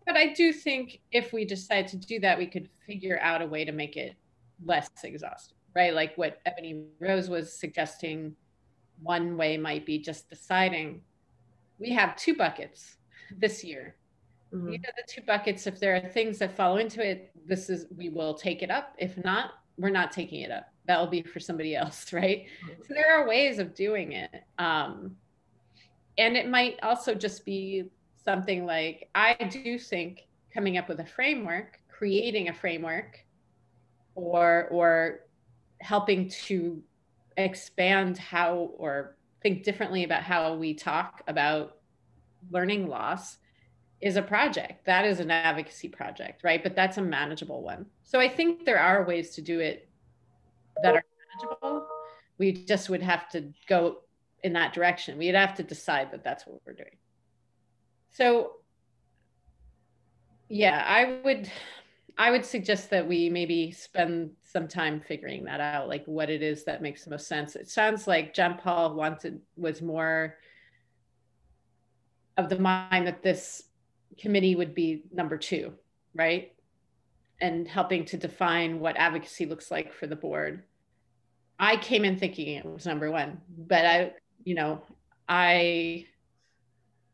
but I do think if we decide to do that, we could figure out a way to make it less exhausting, right? Like what Ebony Rose was suggesting, one way might be just deciding we have 2 buckets this year. Mm-hmm. These are the 2 buckets. If there are things that fall into it, we will take it up. If not, we're not taking it up. That'll be for somebody else, right? Mm-hmm. So there are ways of doing it. And it might also just be something like, I do think coming up with a framework, creating a framework, or helping to expand how, or think differently about how we talk about learning loss is a project. That is an advocacy project, right? But that's a manageable one. So I think there are ways to do it that are manageable. We just would have to go in that direction. We'd have to decide that that's what we're doing. So yeah, I would suggest that we maybe spend some time figuring that out, like what it is that makes the most sense. It sounds like John Paul was more of the mind that this committee would be number 2, right? And helping to define what advocacy looks like for the board. I came in thinking it was number 1, but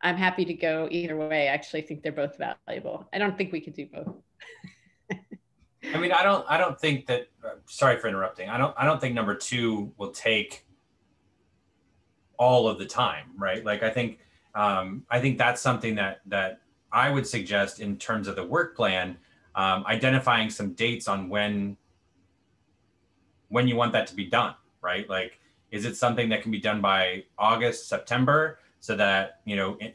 I'm happy to go either way. I actually think they're both valuable. I don't think we could do both. I mean, I don't think that, sorry for interrupting. I don't think number 2 will take all of the time, right? Like, I think that's something that I would suggest in terms of the work plan, identifying some dates on when you want that to be done, right? Like, is it something that can be done by August, September, so that,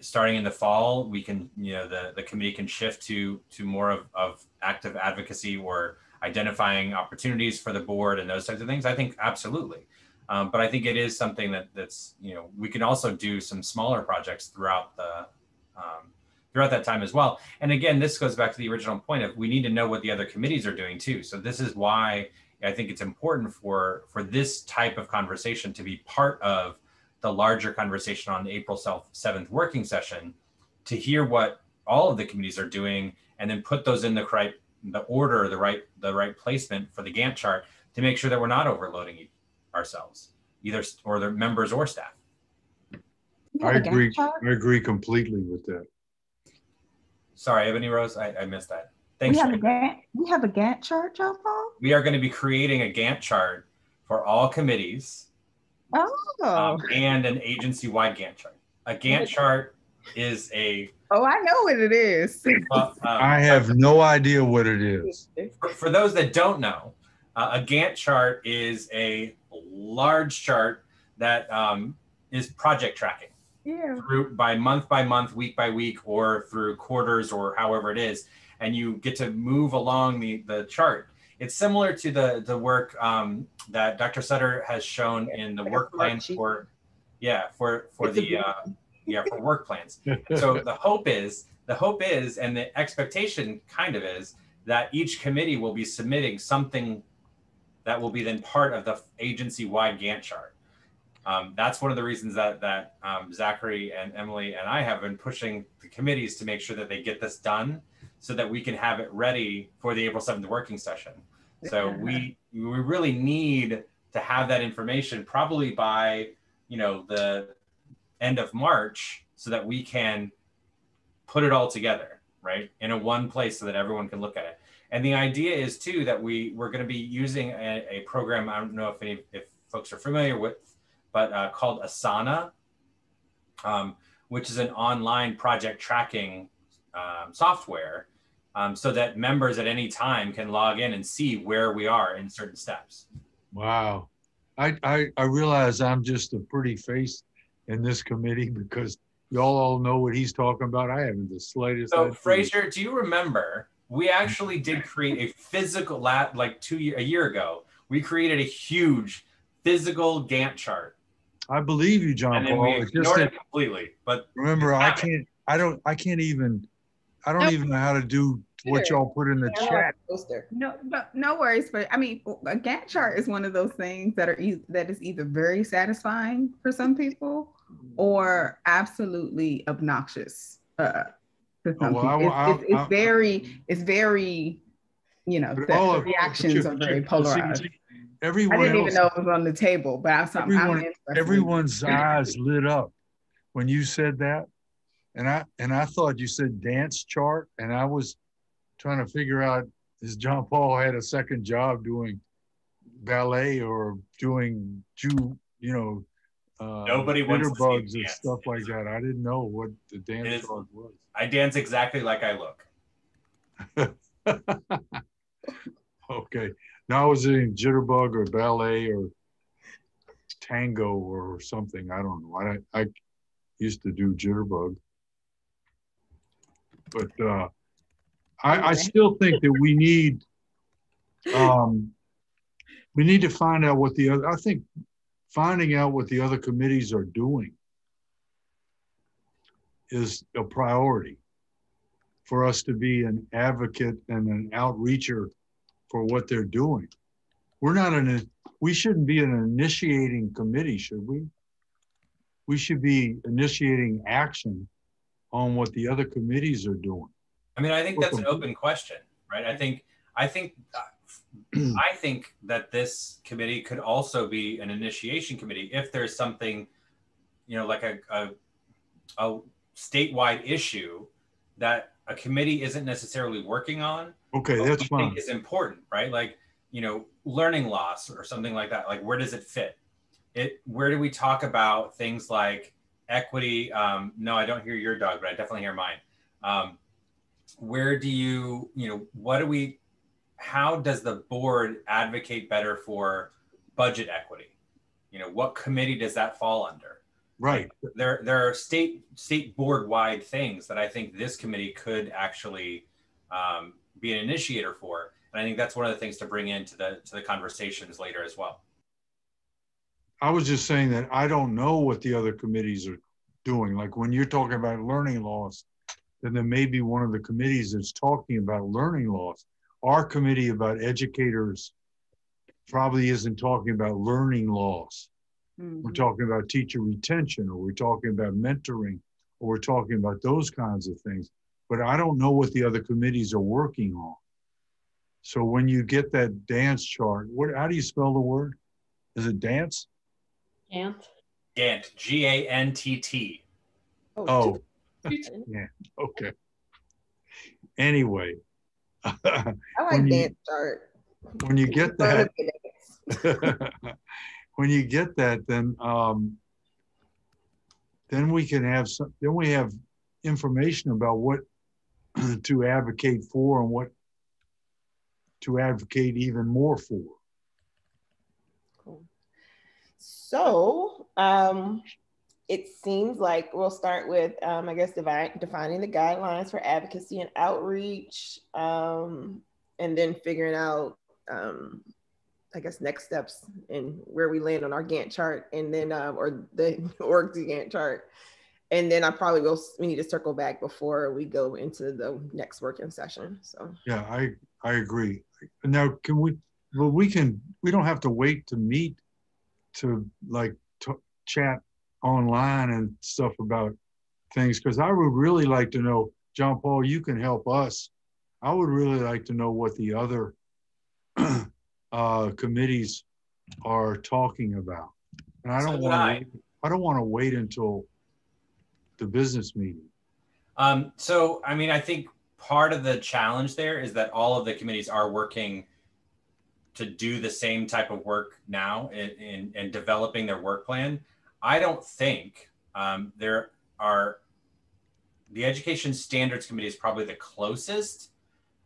starting in the fall, we can, the committee can shift to more of active advocacy or identifying opportunities for the board and those types of things? I think absolutely. But I think it is something that's, we can also do some smaller projects throughout that time as well. And again, this goes back to the original point of we need to know what the other committees are doing too. So this is why I think it's important for this type of conversation to be part of the larger conversation on the April 7th working session, to hear what all of the committees are doing, and then put those in the order, the right placement for the Gantt chart, to make sure that we're not overloading ourselves, either or the members or staff. I agree completely with that. Sorry, Ebony Rose, I missed that. Thanks. We have a Gantt chart, John Paul? We are going to be creating a Gantt chart for all committees. Oh. And an agency-wide Gantt chart. A Gantt chart is a... Oh, I know what it is. I have no idea what it is. For those that don't know, a Gantt chart is a large chart that is project tracking. Yeah. By month, week by week, or through quarters, or however it is. And you get to move along the chart. It's similar to the work that Dr. Sutter has shown in the work plan for work plans. So the hope is, and the expectation kind of is, that each committee will be submitting something that will be then part of the agency-wide Gantt chart. That's one of the reasons that Zachary and Emily and I have been pushing the committees to make sure that they get this done, so that we can have it ready for the April 7th working session. So we really need to have that information probably by, the end of March, so that we can put it all together, right, in a one place, so that everyone can look at it. And the idea is too that we're going to be using a program, I don't know if folks are familiar with, but called Asana, which is an online project tracking software. so that members at any time can log in and see where we are in certain steps. Wow. I realize I'm just a pretty face in this committee because y'all all know what he's talking about. I haven't the slightest So idea. Frazier, do you remember, we actually did create a physical, like a year ago, we created a huge physical Gantt chart. I believe you, John And then Paul. we ignored it completely. But remember, I don't even know how to do what y'all put in the chat. No worries. But I mean, a Gantt chart is one of those things that is either very satisfying for some people or absolutely obnoxious to some people. It's very, you know, the reactions are very polarized. I didn't even know it was on the table, but everyone's eyes lit up when you said that, and I thought you said dance chart, and I was trying to figure out, is John Paul had a second job doing ballet or doing nobody wants to bugs and stuff like that. I didn't know what the dance chart was. I dance exactly like I look. Okay. Now I was in jitterbug or ballet or tango or something. I don't know. I used to do jitterbug. But I still think that we need to find out what finding out what the other committees are doing is a priority for us to be an advocate and an outreacher for what they're doing. We shouldn't be an initiating committee, should we? We should be initiating action on what the other committees are doing. I mean, I think that's an open question, right? I think that this committee could also be an initiation committee if there's something, like a statewide issue that a committee isn't necessarily working on. Okay, that's fine. I think is important, right? Like, learning loss or something like that. Like, where does it fit? Where do we talk about things like equity? No, I don't hear your dog, but I definitely hear mine. Where do you, how does the board advocate better for budget equity? What committee does that fall under? Right. Like, there are state board wide things that I think this committee could actually be an initiator for. And I think that's one of the things to bring into the conversations later as well. I was just saying that I don't know what the other committees are doing. Like when you're talking about learning loss, then there may be one of the committees that's talking about learning loss. Our committee about educators probably isn't talking about learning loss. Mm-hmm. We're talking about teacher retention, or we're talking about mentoring, or we're talking about those kinds of things. But I don't know what the other committees are working on. So when you get that dance chart, how do you spell the word? Is it dance? Gantt. Gantt, G-A-N-T-T. Oh, yeah, okay. Anyway. I like dance chart. When you get that, when you get that, then we can have then we have information about what to advocate for and what to advocate even more for. Cool. So it seems like we'll start with, I guess, defining the guidelines for advocacy and outreach, and then figuring out, I guess, next steps and where we land on our Gantt chart, and then, or the org Gantt chart. And then we need to circle back before we go into the next working session. So yeah, I agree. Now, we don't have to wait to meet to chat online and stuff about things, because I would really like to know, John Paul, you can help us. I would really like to know what the other committees are talking about. And I don't want to wait until the business meeting. So, I mean, I think part of the challenge there is that all of the committees are working to do the same type of work now in developing their work plan. I don't think the Education Standards Committee is probably the closest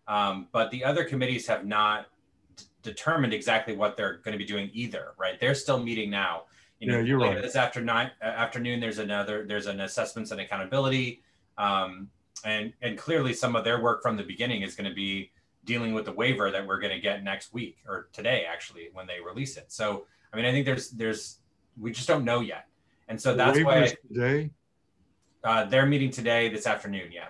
But the other committees have not determined exactly what they're going to be doing either, right? They're still meeting now. Yeah, you're later right. This afternoon, there's an assessments and accountability. And clearly some of their work from the beginning is going to be dealing with the waiver that we're going to get next week, or today actually, when they release it. So, I mean, I think we just don't know yet. And so that's why today? They're meeting today, this afternoon. Yeah.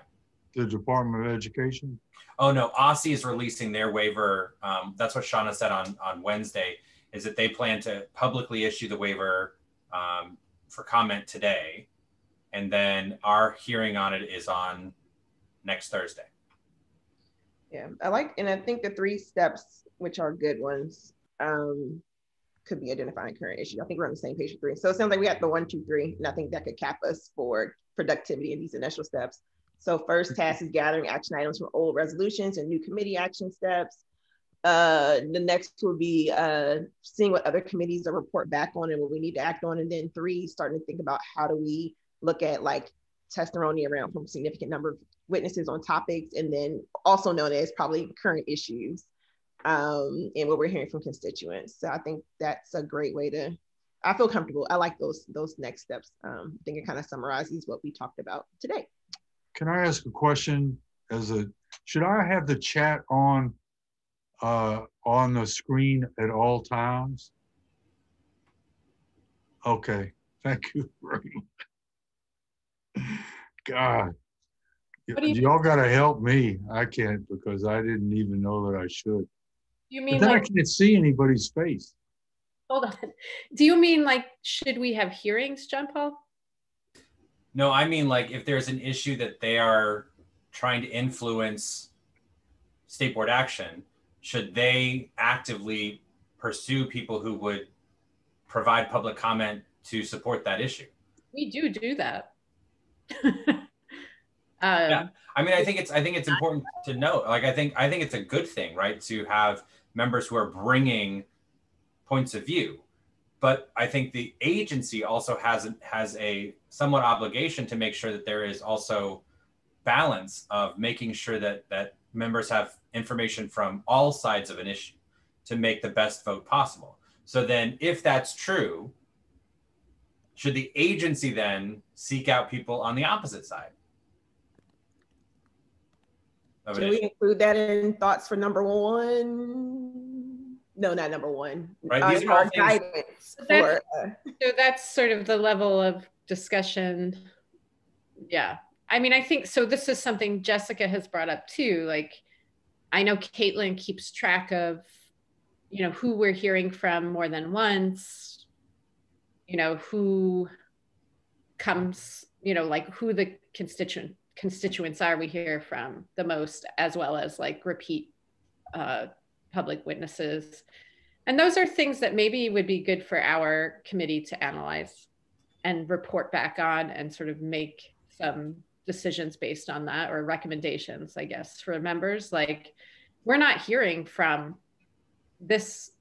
The Department of Education? Oh no, OSSI is releasing their waiver. That's what Shauna said on Wednesday, is that they plan to publicly issue the waiver for comment today. And then our hearing on it is on next Thursday. Yeah, and I think the 3 steps, which are good ones, could be identifying current issue. I think we're on the same page for 3. So it sounds like we got the 1, 2, 3, and I think that could cap us for productivity in these initial steps. So first task is gathering action items from old resolutions and new committee action steps. The next will be seeing what other committees are report back on and what we need to act on. And then 3, starting to think about how do we look at like testimony around from a significant number of witnesses on topics, and then also known as probably current issues and what we're hearing from constituents. So I think that's a great way to, I feel comfortable. I like those next steps. I think it kind of summarizes what we talked about today. Can I ask a question? Should I have the chat on the screen at all times? Okay, thank you very much. God, y'all gotta help me. I can't, because I didn't even know that I should. You mean but then like, I can't see anybody's face. Hold on. Do you mean like, should we have hearings, John Paul? No, I mean like if there's an issue that they are trying to influence state board action, should they actively pursue people who would provide public comment to support that issue? We do that. Yeah, I mean, I think it's important to note. Like, I think it's a good thing, right, to have members who are bringing points of view. But I think the agency also has a somewhat obligation to make sure that there is also balance of making sure that members have information from all sides of an issue to make the best vote possible. So then if that's true, should the agency then seek out people on the opposite side? Should we include that in thoughts for number 1? No, not number 1. Right. These are all guidance. So that's sort of the level of discussion. Yeah. I mean, I think, so this is something Jessica has brought up too. Like, I know Caitlin keeps track of, who we're hearing from more than once, who comes, like who the constituents are we hear from the most, as well as like repeat public witnesses. And those are things that maybe would be good for our committee to analyze and report back on and sort of make some decisions based on that, or recommendations, I guess, for members. Like, we're not hearing from this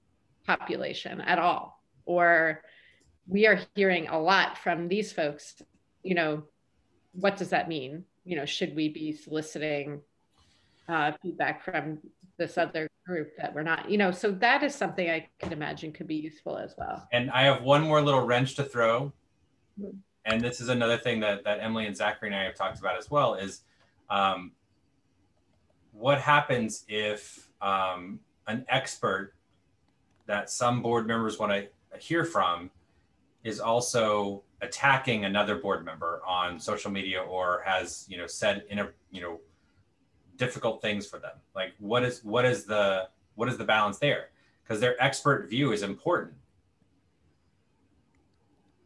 population at all, or we are hearing a lot from these folks. What does that mean? Should we be soliciting feedback from this other group that we're not, so that is something I could imagine could be useful as well. And I have one more little wrench to throw. And this is another thing that Emily and Zachary and I have talked about as well, is what happens if an expert that some board members want to hear from is also attacking another board member on social media, or has, said difficult things for them. Like, what is the balance there? Because their expert view is important.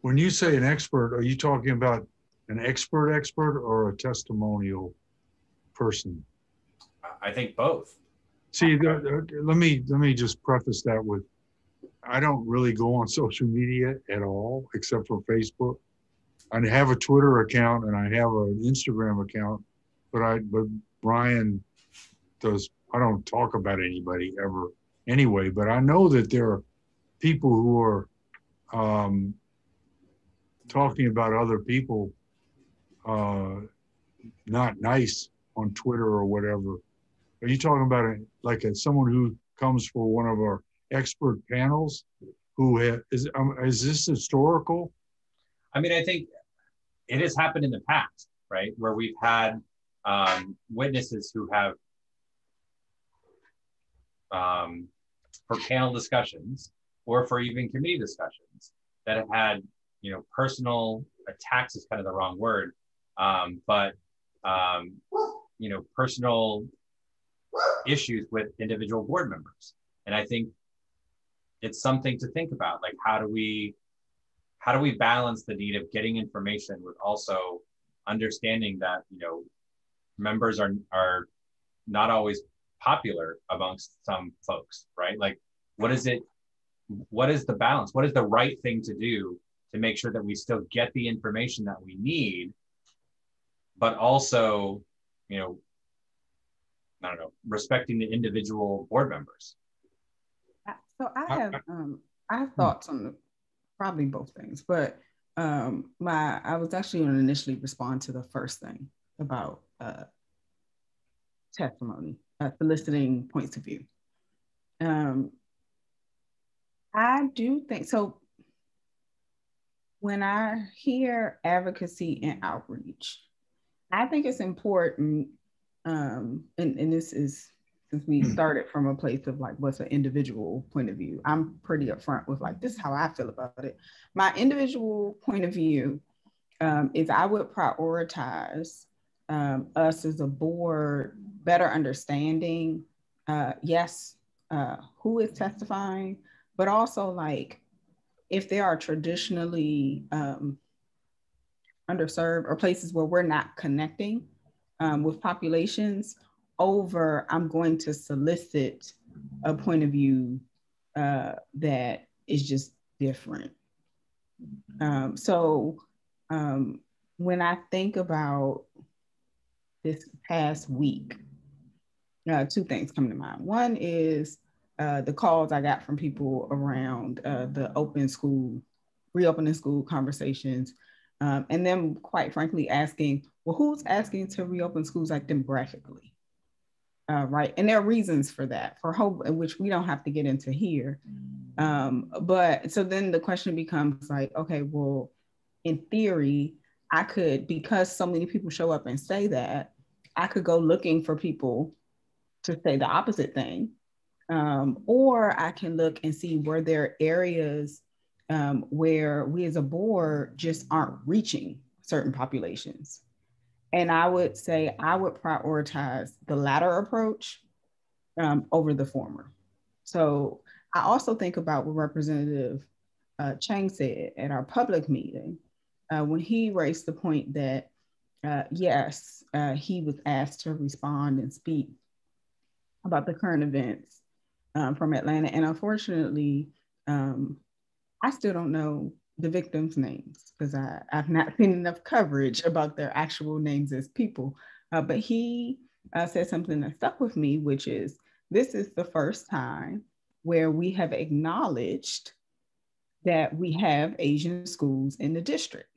When you say an expert, are you talking about an expert or a testimonial person? I think both. See, let me just preface that with, I don't really go on social media at all, except for Facebook. I have a Twitter account and I have an Instagram account, but Brian does. I don't talk about anybody ever anyway, but I know that there are people who are talking about other people not nice on Twitter or whatever. Are you talking about someone who comes for one of our expert panels? Is this historical? I mean, I think it has happened in the past, right? Where we've had witnesses who have, for panel discussions or for even committee discussions, that have had, personal attacks is kind of the wrong word, but personal issues with individual board members. And I think it's something to think about, like how do we balance the need of getting information with also understanding that members are not always popular amongst some folks, right? Like what is the balance? What is the right thing to do to make sure that we still get the information that we need, but also, I don't know, respecting the individual board members? So I have thoughts on probably both things, but I was actually going to initially respond to the first thing about testimony, soliciting points of view. I do think so. When I hear advocacy and outreach, I think it's important, and this is, since we started from a place of like, what's an individual point of view, I'm pretty upfront with like, this is how I feel about it. My individual point of view is I would prioritize us as a board better understanding, who is testifying, but also like if there are traditionally underserved or places where we're not connecting with populations, over I'm going to solicit a point of view that is just different. When I think about this past week, two things come to mind. One is the calls I got from people around the reopening school conversations, and then quite frankly asking, well, who's asking to reopen schools like demographically? Right, and there are reasons for that, for hope, which we don't have to get into here. But so then the question becomes like, okay, well, in theory, I could, because so many people show up and say that, I could go looking for people to say the opposite thing. Or I can look and see where there are areas where we as a board just aren't reaching certain populations. And I would say I would prioritize the latter approach over the former. So I also think about what Representative Chang said at our public meeting when he raised the point that, yes, he was asked to respond and speak about the current events from Atlanta. And unfortunately, I still don't know the victims' names because I've not seen enough coverage about their actual names as people. But he said something that stuck with me, which is, this is the first time where we have acknowledged that we have Asian schools in the district.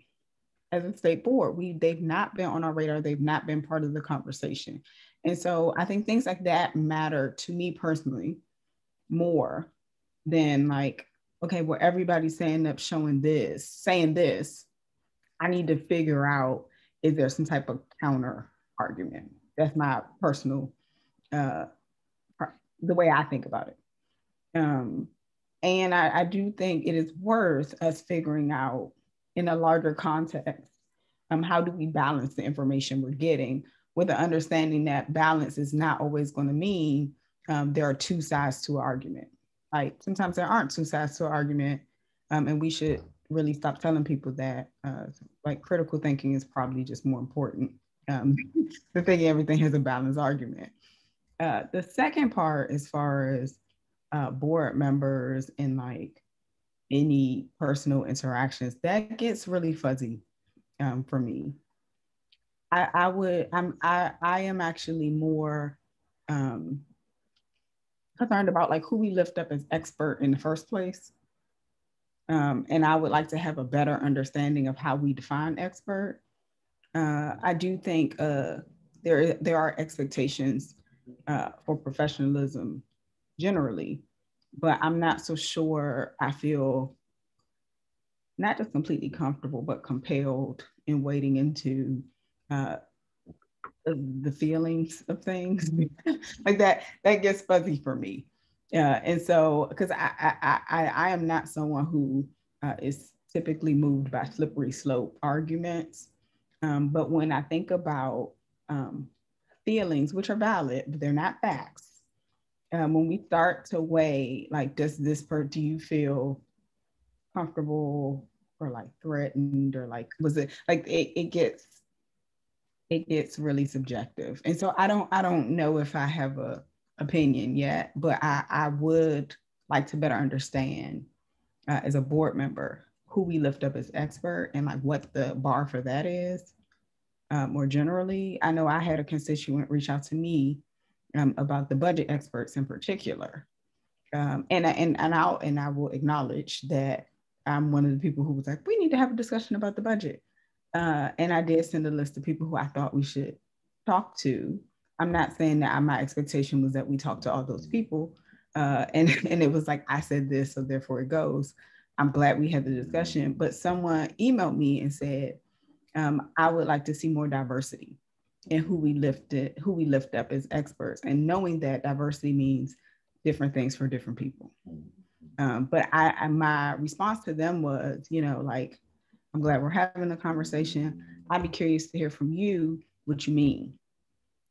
As a state board, they've not been on our radar. They've not been part of the conversation. And so I think things like that matter to me personally more than like, okay, well, everybody's saying this, I need to figure out, is there some type of counter argument? That's my personal, the way I think about it. And I do think it is worth us figuring out in a larger context, how do we balance the information we're getting, with the understanding that balance is not always going to mean there are two sides to an argument. Like sometimes there aren't two sides to an argument, and we should really stop telling people that. Like critical thinking is probably just more important than thinking everything has a balanced argument. The second part, as far as board members and like any personal interactions, that gets really fuzzy for me. I am actually more concerned about like who we lift up as expert in the first place. And I would like to have a better understanding of how we define expert. I do think there are expectations for professionalism generally, but I'm not so sure I feel not just completely comfortable, but compelled in wading into the feelings of things like that gets fuzzy for me. And so, because I am not someone who is typically moved by slippery slope arguments. But when I think about feelings, which are valid, but they're not facts, when we start to weigh, like, do you feel comfortable or like threatened, or like, was it like it gets really subjective. And so I don't know if I have a opinion yet, but I would like to better understand as a board member who we lift up as expert and like what the bar for that is. More generally, I know I had a constituent reach out to me about the budget experts in particular. And I will acknowledge that I'm one of the people who was like, we need to have a discussion about the budget. And I did send a list of people who I thought we should talk to. I'm not saying that my expectation was that we talk to all those people. And it was like, I said this, so therefore it goes. I'm glad we had the discussion, but someone emailed me and said, I would like to see more diversity in who we lift up as experts, and knowing that diversity means different things for different people. But my response to them was, like, I'm glad we're having a conversation. I'd be curious to hear from you what you mean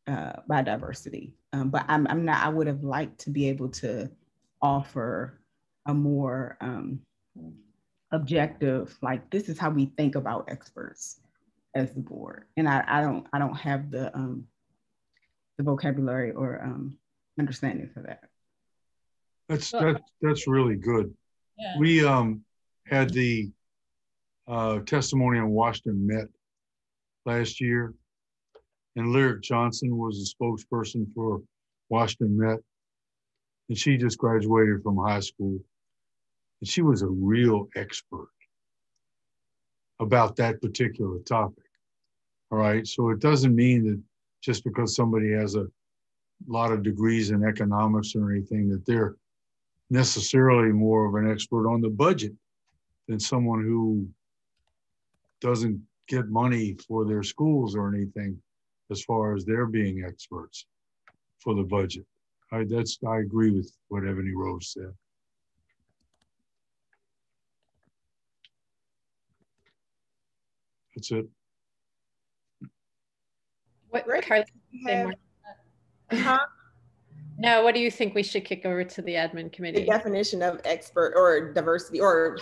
by diversity. But I'm not. I would have liked to be able to offer a more objective, like, this is how we think about experts as the board. And I don't have the vocabulary or understanding for that. That's really good. Yeah. We had the testimony on Washington Met last year, and Lyric Johnson was the spokesperson for Washington Met, and she just graduated from high school, and she was a real expert about that particular topic. All right, so it doesn't mean that just because somebody has a lot of degrees in economics or anything that they're necessarily more of an expert on the budget than someone who doesn't get money for their schools or anything, as far as their being experts for the budget. I agree with what Ebony Rose said. That's it. What, Carly, say more? Huh? No, what do you think we should kick over to the admin committee? The definition of expert or diversity, or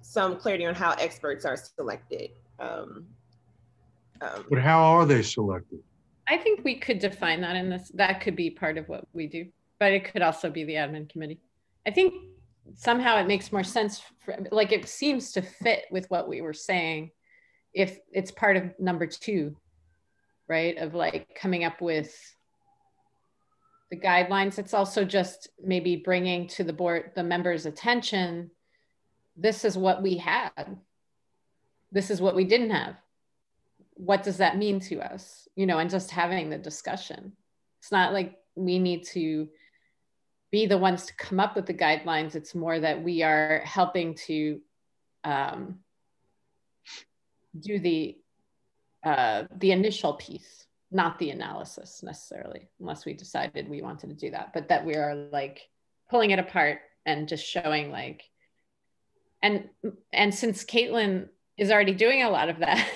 some clarity on how experts are selected. But how are they selected? I think we could define that in this. That could be part of what we do, but it could also be the admin committee. I think somehow it makes more sense, like it seems to fit with what we were saying if it's part of number 2, right? Of like coming up with the guidelines. It's also just maybe bringing to the board, the members' attention, this is what we had. This is what we didn't have. What does that mean to us? And just having the discussion. It's not like we need to be the ones to come up with the guidelines. It's more that we are helping to do the initial piece, not the analysis necessarily, unless we decided we wanted to do that, but that we are like pulling it apart and just showing like, and since Caitlin is already doing a lot of that,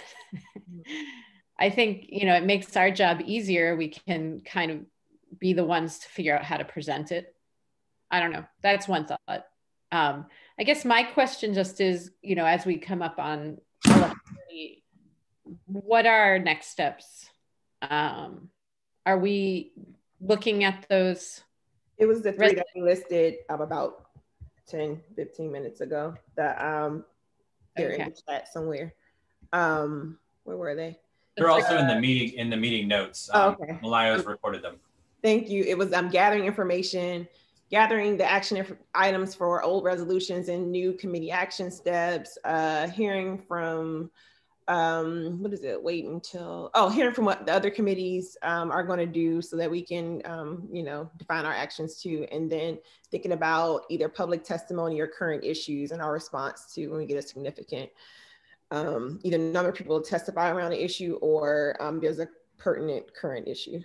I think, it makes our job easier. We can kind of be the ones to figure out how to present it. I don't know. That's one thought. I guess my question just is, as we come up on what are our next steps? Are we looking at those? It was the 3 that we listed about 10, 15 minutes ago that they're in the chat somewhere. Where were they? They're also in the meeting notes. Okay. Malayo's recorded them. Thank you. It was gathering information, gathering the action items for old resolutions and new committee action steps, hearing from what is it? Wait until, hearing from what the other committees are going to do so that we can, define our actions too. And then thinking about either public testimony or current issues and our response to when we get a significant, either number of people testify around the issue or there's a pertinent current issue.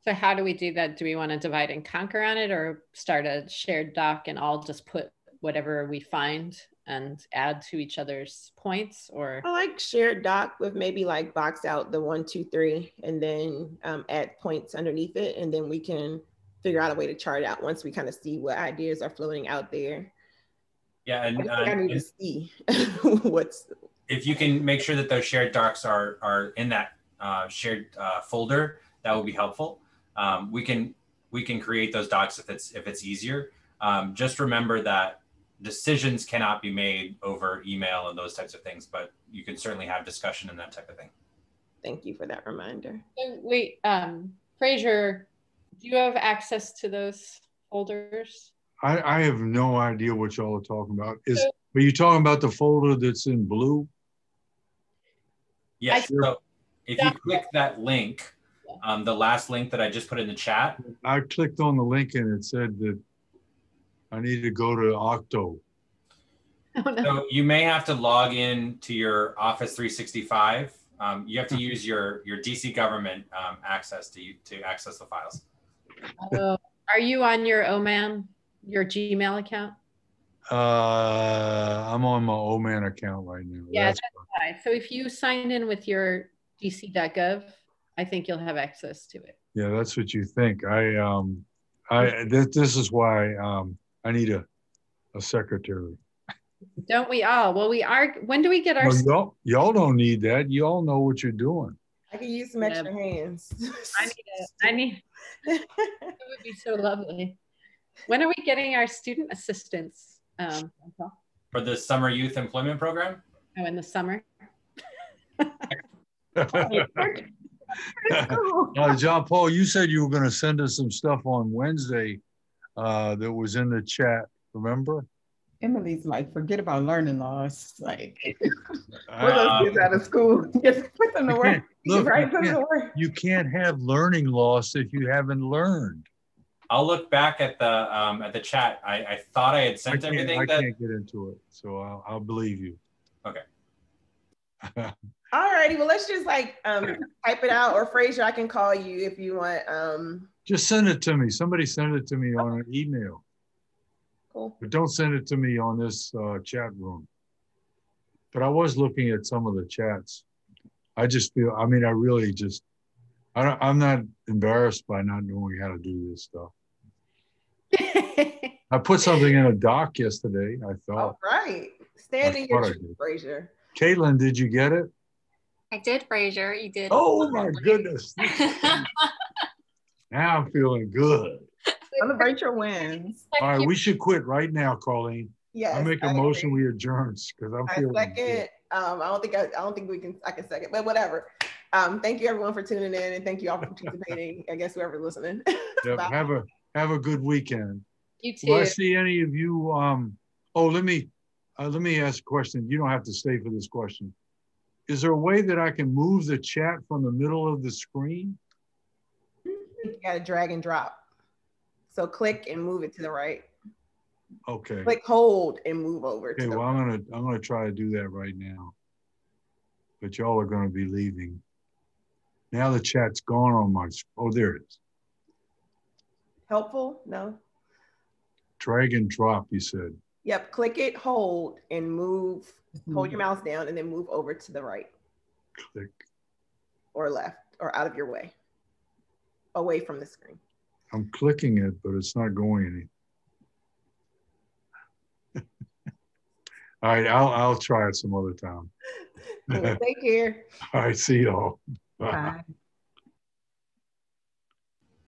So how do we do that? Do we want to divide and conquer on it, or start a shared doc and all just put whatever we find and add to each other's points? Or I like shared doc with maybe like box out the 1, 2, 3, and then add points underneath it. And then we can figure out a way to chart out once we kind of see what ideas are floating out there. Yeah, and I need to see what's. If you can make sure that those shared docs are in that shared folder, that will be helpful. We can create those docs if it's easier. Just remember that decisions cannot be made over email and those types of things, but you can certainly have discussion and that type of thing. Thank you for that reminder. So wait, Fraser, do you have access to those folders? I have no idea what y'all are talking about. Are you talking about the folder that's in blue? Yes. So if you click that link, the last link that I just put in the chat. I clicked on the link and it said that I need to go to Octo. Oh, no. So you may have to log in to your Office 365. You have to use your DC government access to access the files. Are you on your OMAN, your Gmail account? I'm on my OMAN account right now. Yeah, that's fine. So if you sign in with your dc.gov, I think you'll have access to it. Yeah, that's what you think. This is why I need a secretary. Don't we all? Well, we are. When do we get our? No, y'all don't need that. You all know what you're doing. I can use some extra hands. I need. It would be so lovely. When are we getting our student assistants? For the summer youth employment program? Oh, in the summer. John Paul, you said you were going to send us some stuff on Wednesday that was in the chat. Remember? Emily's like, forget about learning loss. Like, put those kids out of school. Just put them to work. You can't have learning loss if you haven't learned. I'll look back at the chat. I thought I had sent everything. I can't get into it, so I'll believe you. Okay. All righty. Well, let's just like type it out, or Fraser, I can call you if you want. Just send it to me. Somebody send it to me on an email. Cool. But don't send it to me on this chat room. But I was looking at some of the chats. I just feel, I mean, I really just, I'm not embarrassed by not knowing how to do this stuff. I put something in a doc yesterday, I thought. All right. Stand in your truth, Fraser. Caitlin, did you get it? I did, Fraser. You did. Oh my goodness. Now I'm feeling good. Celebrate your wins. All right, we should quit right now, Colleen. Yes. I make a motion we adjourn because I'm feeling second. good. I don't think I can second, but whatever. Thank you everyone for tuning in, and thank you all for participating. I guess whoever's listening. Yep, have a good weekend. You too. Will I see any of you? Let me ask a question. You don't have to stay for this question. Is there a way that I can move the chat from the middle of the screen? You got to drag and drop. So click and move it to the right. Okay. Click, hold, and move over. Okay. To the Well, right. I'm gonna try to do that right now. But y'all are gonna be leaving. Now the chat's gone on my. Oh, there it is. Helpful? No. Drag and drop. You said. Yep. Click it, hold, and move. Hold your mouse down, and then move over to the right. Click. Or left, or out of your way. Away from the screen. I'm clicking it, but it's not going any. All right, I'll try it some other time. Cool. Take care. All right, see y'all. Bye. Bye.